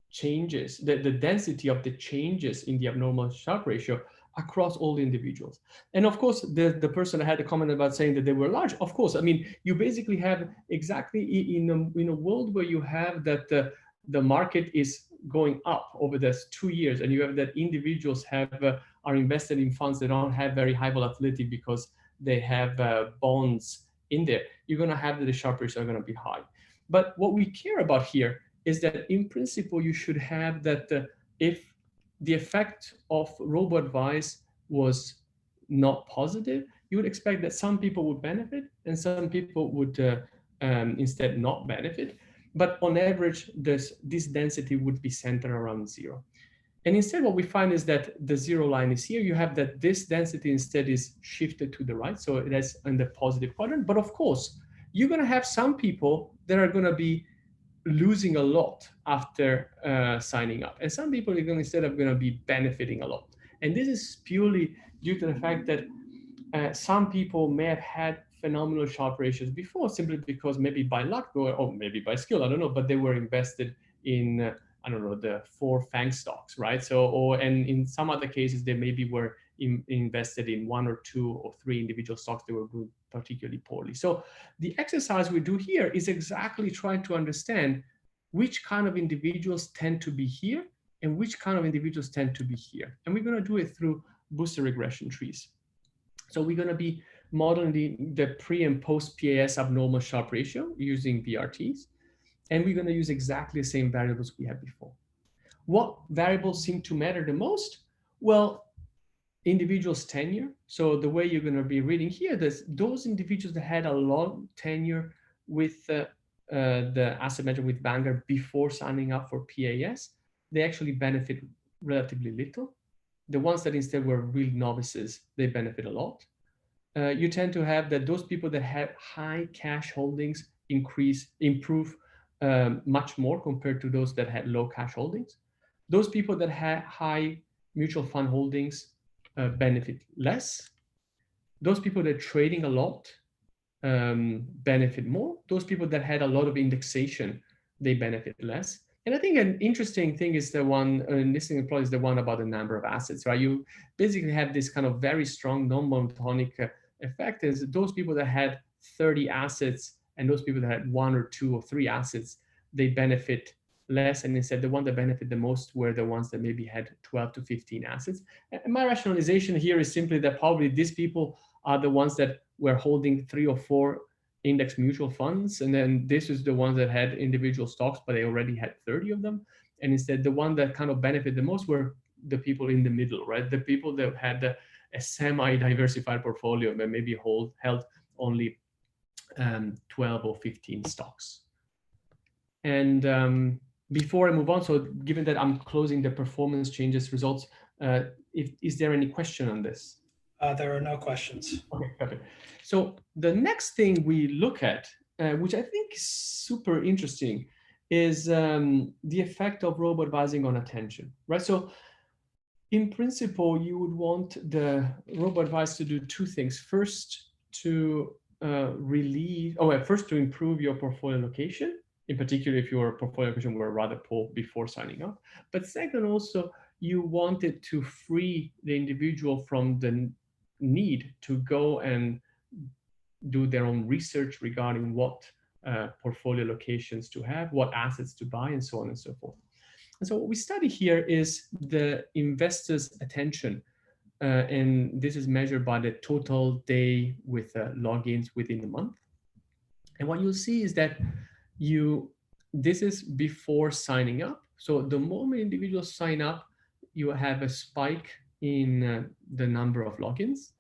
changes, the density of the changes in the abnormal Sharpe ratio across all the individuals. And of course, the person that had a comment about saying that they were large, of course, I mean, you basically have exactly in a world where you have that the market is going up over this 2 years, and you have that individuals are invested in funds that don't have very high volatility because they have bonds in there, you're going to have that the Sharpe rates are going to be high. But what we care about here is that in principle, you should have that if the effect of robo-advice was not positive, you would expect that some people would benefit and some people would instead not benefit. But on average, this density would be centered around 0. And instead, what we find is that the 0 line is here. You have that this density instead is shifted to the right. So it is in the positive quadrant. But of course, you're going to have some people that are going to be losing a lot after signing up. And some people are going to, instead of going to be benefiting a lot. And this is purely due to the fact that some people may have had phenomenal Sharpe ratios before, simply because maybe by luck or maybe by skill, I don't know, but they were invested in, I don't know, the 4 FANG stocks, right? So, and in some other cases, they maybe were invested in 1 or 2 or 3 individual stocks that were doing particularly poorly. So the exercise we do here is exactly trying to understand which kind of individuals tend to be here and which kind of individuals tend to be here. And we're going to do it through booster regression trees. So we're going to be modeling the pre and post PAS abnormal Sharpe ratio using BRTs. And we're going to use exactly the same variables we had before. What variables seem to matter the most? Well, individuals' tenure. So the way you're going to be reading here, those individuals that had a long tenure with the asset manager with Vanguard before signing up for PAS, they actually benefit relatively little. The ones that instead were real novices, they benefit a lot. You tend to have that those people that have high cash holdings improve much more compared to those that had low cash holdings. Those people that had high mutual fund holdings benefit less. Those people that are trading a lot benefit more. Those people that had a lot of indexation, they benefit less. And I think an interesting thing is the one, listening plot is the one about the number of assets, right? You basically have this kind of very strong non-monotonic effect is those people that had 30 assets and those people that had 1 or 2 or 3 assets, they benefit less. And instead, the ones that benefit the most were the ones that maybe had 12 to 15 assets. And my rationalization here is simply that probably these people are the ones that were holding 3 or 4 index mutual funds. And then this is the ones that had individual stocks, but they already had 30 of them. And instead, the one that kind of benefited the most were the people in the middle, right? The people that had a semi-diversified portfolio that maybe held only 12 or 15 stocks. And before I move on, so given that I'm closing the performance changes results, is there any question on this? There are no questions. Okay, perfect. So the next thing we look at, which I think is super interesting, is the effect of robo-advising on attention, right? So in principle, you would want the robo-advice to do 2 things. First, to first to improve your portfolio allocation, in particular if your portfolio allocation were rather poor before signing up. But second, also, you wanted to free the individual from the need to go and do their own research regarding what portfolio locations to have, what assets to buy, and so on and so forth. And so what we study here is the investor's attention. And this is measured by the total day with logins within the month. And what you'll see is that this is before signing up. So the moment individuals sign up, you have a spike in the number of logins.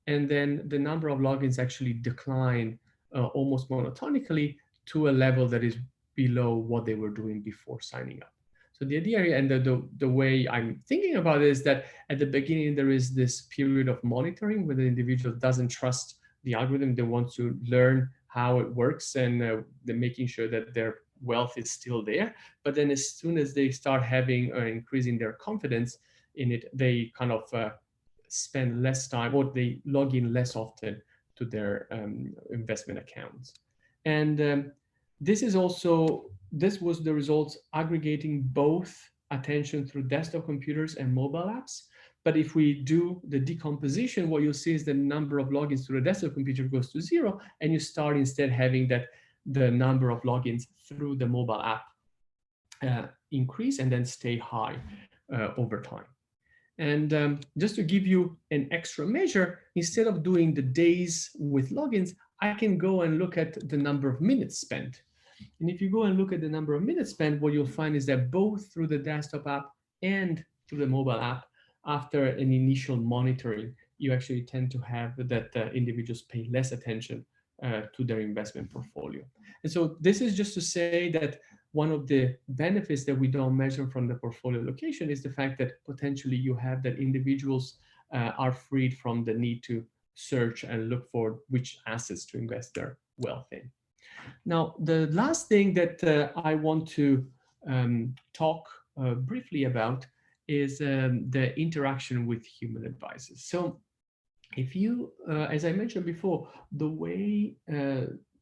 And then the number of logins actually decline almost monotonically to a level that is below what they were doing before signing up. So the idea and the way I'm thinking about it is that at the beginning, there is this period of monitoring where the individual doesn't trust the algorithm. They want to learn how it works and they're making sure that their wealth is still there. But then as soon as they start having increasing their confidence in it, they kind of spend less time or they log in less often to their investment accounts. And this was the results aggregating both attention through desktop computers and mobile apps. But if we do the decomposition, what you'll see is the number of logins to the desktop computer goes to 0, and you start instead having that the number of logins through the mobile app increase and then stay high over time. And just to give you an extra measure, instead of doing the days with logins, I can go and look at the number of minutes spent. And if you go and look at the number of minutes spent, what you'll find is that both through the desktop app and through the mobile app, after an initial monitoring, you actually tend to have that individuals pay less attention to their investment portfolio. And so this is just to say that one of the benefits that we don't measure from the portfolio location is the fact that potentially you have that individuals are freed from the need to search and look for which assets to invest their wealth in. Now, the last thing that I want to talk briefly about is the interaction with human advisors. So if you, as I mentioned before, the way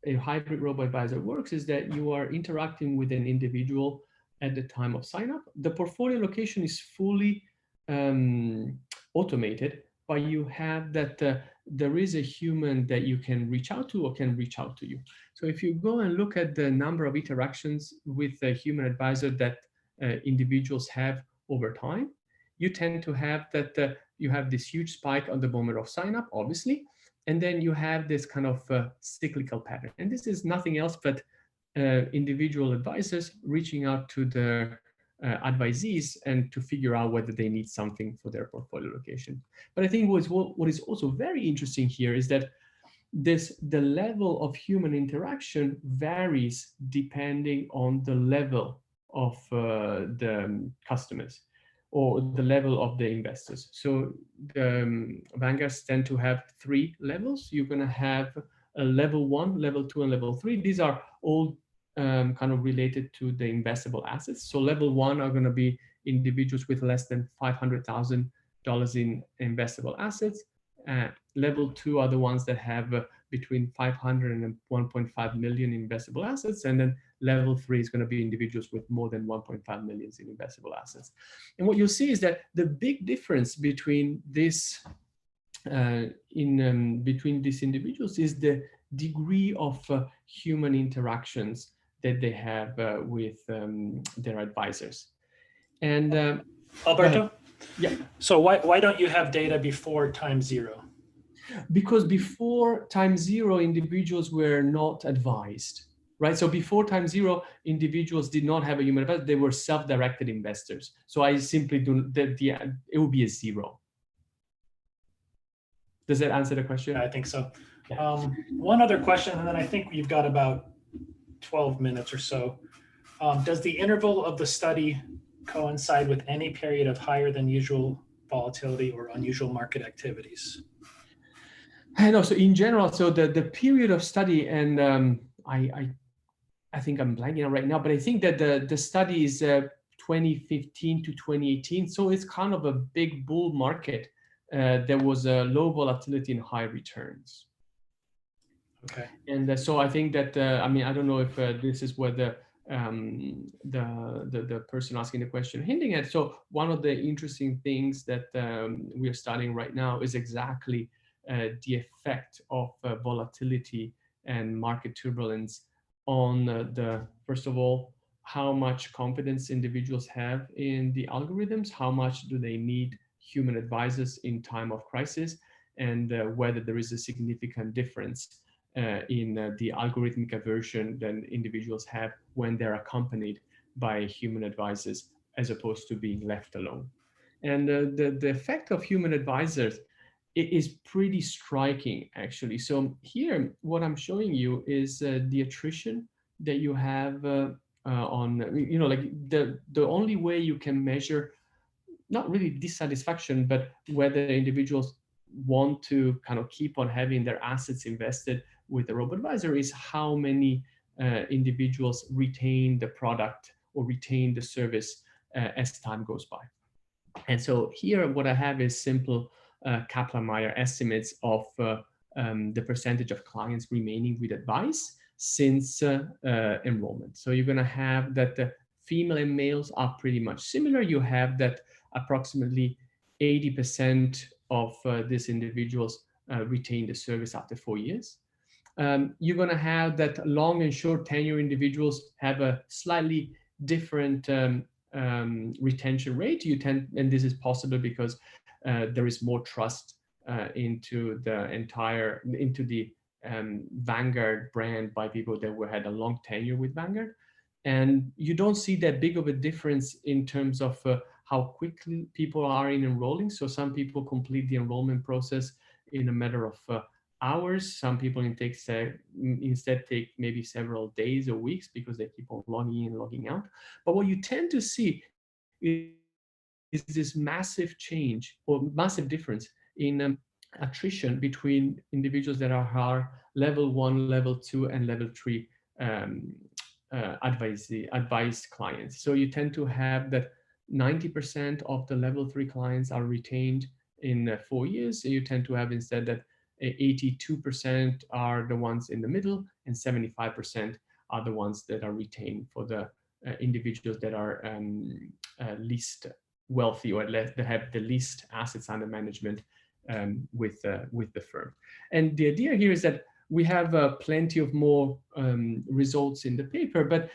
a hybrid robo-advisor works is that you are interacting with an individual at the time of sign up. The portfolio location is fully automated, but you have that there is a human that you can reach out to or can reach out to you. So if you go and look at the number of interactions with a human advisor that individuals have over time, you tend to have that you have this huge spike on the moment of sign up, obviously, and then you have this kind of cyclical pattern. And this is nothing else but individual advisors reaching out to their advisees and to figure out whether they need something for their portfolio location. But I think what is also very interesting here is that the level of human interaction varies depending on the level of the customers or the level of the investors. So the vanguards tend to have 3 levels. You're going to have a level 1, level 2, and level 3. These are all kind of related to the investable assets. So level 1 are going to be individuals with less than $500,000 in investable assets. Level 2 are the ones that have between 500 and 1.5 million investable assets. And then level 3 is going to be individuals with more than 1.5 million in investable assets. And what you'll see is that the big difference between this between these individuals is the degree of human interactions that they have with their advisors. And Alberto? Yeah. So why don't you have data before time 0? Because before time 0, individuals were not advised, right? So before time 0, individuals did not have a human advisor. They were self-directed investors. So I simply do it would be a 0. Does that answer the question? I think so. One other question, and then I think you've got about 12 minutes or so. Does the interval of the study coincide with any period of higher than usual volatility or unusual market activities? I know. So in general, so the period of study, and I think I'm blanking out right now, but I think that the study is 2015 to 2018. So it's kind of a big bull market. There was a low volatility and high returns. Okay. And so I think that I mean, I don't know if this is where the person asking the question hinting at. So one of the interesting things that we are studying right now is exactly the effect of volatility and market turbulence on first of all, how much confidence individuals have in the algorithms, how much do they need human advisors in time of crisis, and whether there is a significant difference in the algorithmic aversion that individuals have when they're accompanied by human advisors as opposed to being left alone. And the effect of human advisors is pretty striking, actually. So here, what I'm showing you is the attrition that you have on, like the only way you can measure, not really dissatisfaction, but whether individuals want to kind of keep on having their assets invested with a robo-advisor is how many individuals retain the product or retain the service as time goes by. And so here, what I have is simple Kaplan-Meier estimates of the percentage of clients remaining with advice since enrollment. So you're going to have that the female and males are pretty much similar. You have that approximately 80% of these individuals retain the service after 4 years. You're going to have that long and short tenure individuals have a slightly different retention rate. And this is possible because there is more trust into the Vanguard brand by people that had a long tenure with Vanguard. And you don't see that big of a difference in terms of how quickly people are in enrolling. So some people complete the enrollment process in a matter of hours. Some people instead take maybe several days or weeks because they keep on logging in, logging out. But what you tend to see is this massive change or massive difference in attrition between individuals that are level 1, level 2, and level 3 advised clients. So you tend to have that 90% of the level 3 clients are retained in 4 years. And you tend to have instead that 82% are the ones in the middle, and 75% are the ones that are retained for the individuals that are least wealthy or that have the least assets under management with the firm. And the idea here is that we have plenty of more results in the paper, but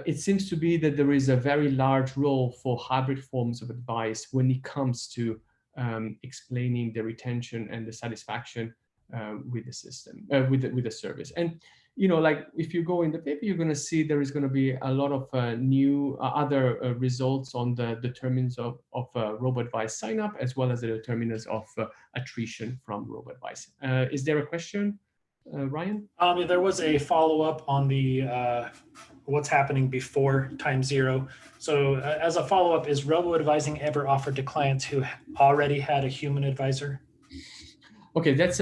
it seems to be that there is a very large role for hybrid forms of advice when it comes to explaining the retention and the satisfaction with the system, with the service. And like if you go in the paper, you're going to see there is going to be a lot of new other results on the determinants of robo-advice sign up, as well as the determinants of attrition from robo-advice. Is there a question, Ryan? There was a follow-up on the what's happening before time zero. So as a follow-up, is robo-advising ever offered to clients who already had a human advisor? Okay, that's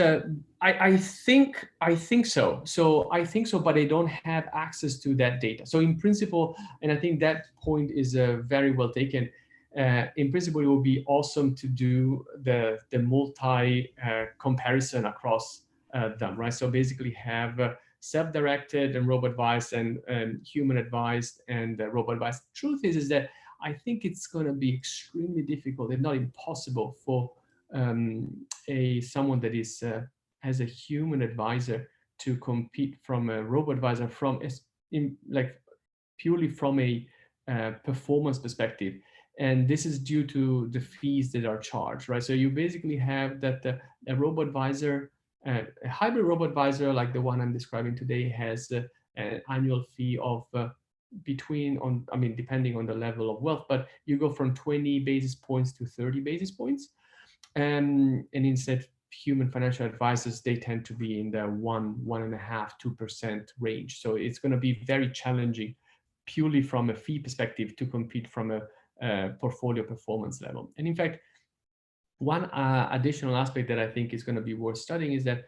I think so. So I think so, but I don't have access to that data. So in principle, and I think that point is very well taken. In principle, it would be awesome to do the multi comparison across them, right? So basically have self-directed and robo-advised and human advised and robo-advised. Truth is that I think it's going to be extremely difficult, if not impossible, for someone that is has a human advisor to compete from a robo-advisor purely from a performance perspective. And this is due to the fees that are charged, right? So you basically have that a robo-advisor, a hybrid robo-advisor like the one I'm describing today has an annual fee of depending on the level of wealth, but you go from 20 basis points to 30 basis points. And instead, human financial advisors, they tend to be in the 1.5%, 2% range. So it's going to be very challenging purely from a fee perspective to compete from a portfolio performance level. And in fact, one additional aspect that I think is going to be worth studying is that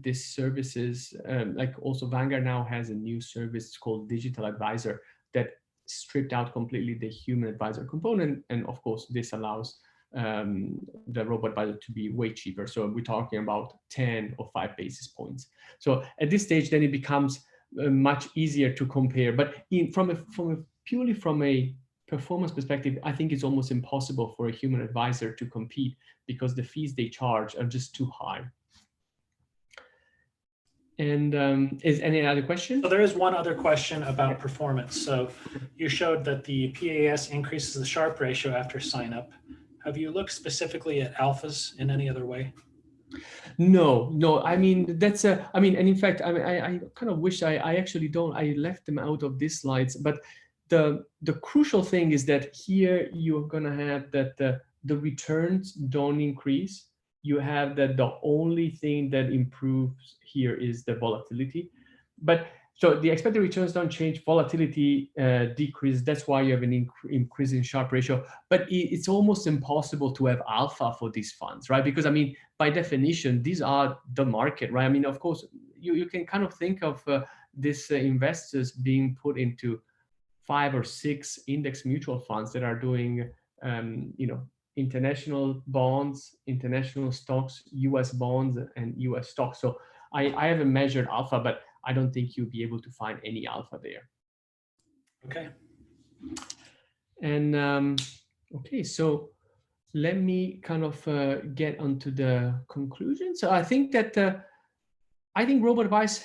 these services, like also Vanguard now has a new service called Digital Advisor that stripped out completely the human advisor component. And of course, this allows the robo-advisor to be way cheaper. So we're talking about 10 or 5 basis points. So at this stage, then it becomes much easier to compare. But purely from a performance perspective, I think it's almost impossible for a human advisor to compete because the fees they charge are just too high. And is any other question? So there is one other question about performance. So you showed that the PAS increases the Sharpe ratio after sign up. Have you looked specifically at alphas in any other way? No. I mean, that's and in fact, I kind of wish I actually don't. I left them out of these slides. But the crucial thing is that here you're gonna have that the returns don't increase. You have that the only thing that improves here is the volatility. But so the expected returns don't change, volatility decrease. That's why you have an increase in Sharpe ratio. But it's almost impossible to have alpha for these funds, right? Because by definition, these are the market, right? Of course, you can kind of think of these investors being put into 5 or 6 index mutual funds that are doing, international bonds, international stocks, US bonds, and US stocks. So I haven't measured alpha, but I don't think you'll be able to find any alpha there. Okay. And okay, so let me kind of get onto the conclusion. So I think that I think robo-advice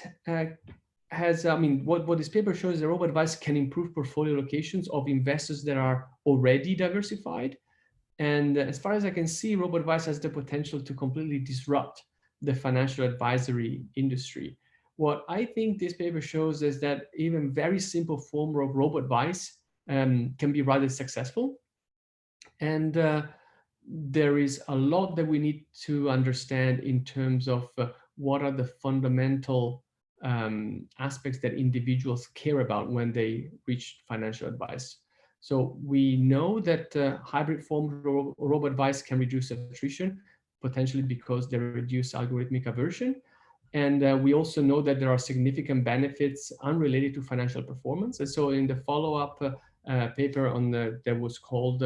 has, I mean, what this paper shows is that robo-advice can improve portfolio allocations of investors that are already diversified. And as far as I can see, robo-advice has the potential to completely disrupt the financial advisory industry. What I think this paper shows is that even very simple form of robo-advice can be rather successful. And there is a lot that we need to understand in terms of what are the fundamental aspects that individuals care about when they reach financial advice. So we know that hybrid form robo-advice can reduce attrition, potentially because they reduce algorithmic aversion. And we also know that there are significant benefits unrelated to financial performance. And so in the follow-up paper on that was called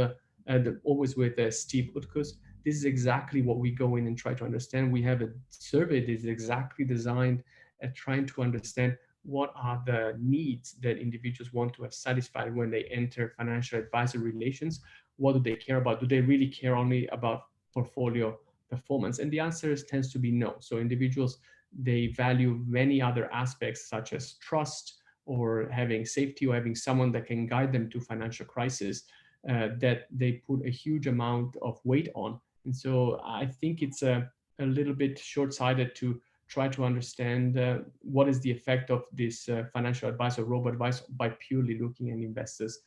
always with Steve Utkus, this is exactly what we go in and try to understand. We have a survey that is exactly designed at trying to understand what are the needs that individuals want to have satisfied when they enter financial advisory relations. What do they care about? Do they really care only about portfolio performance? And the answer tends to be no. So individuals, they value many other aspects such as trust or having safety or having someone that can guide them to financial crisis that they put a huge amount of weight on. And so I think it's a little bit short-sighted to try to understand what is the effect of this financial advice or robo-advice by purely looking at investors'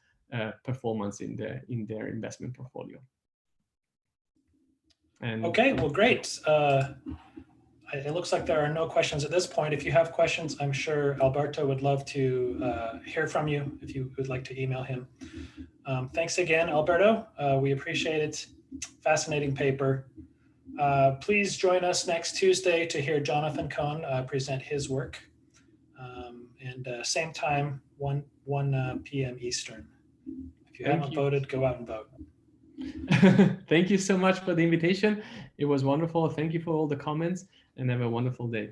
performance in their investment portfolio. And okay, well, great. It looks like there are no questions at this point. If you have questions, I'm sure Alberto would love to hear from you if you would like to email him. Thanks again, Alberto. We appreciate it. Fascinating paper. Please join us next Tuesday to hear Jonathan Cohn present his work. And same time, 1 p.m. Eastern. If you haven't voted, go out and vote. Thank you so much for the invitation. It was wonderful. Thank you for all the comments and have a wonderful day.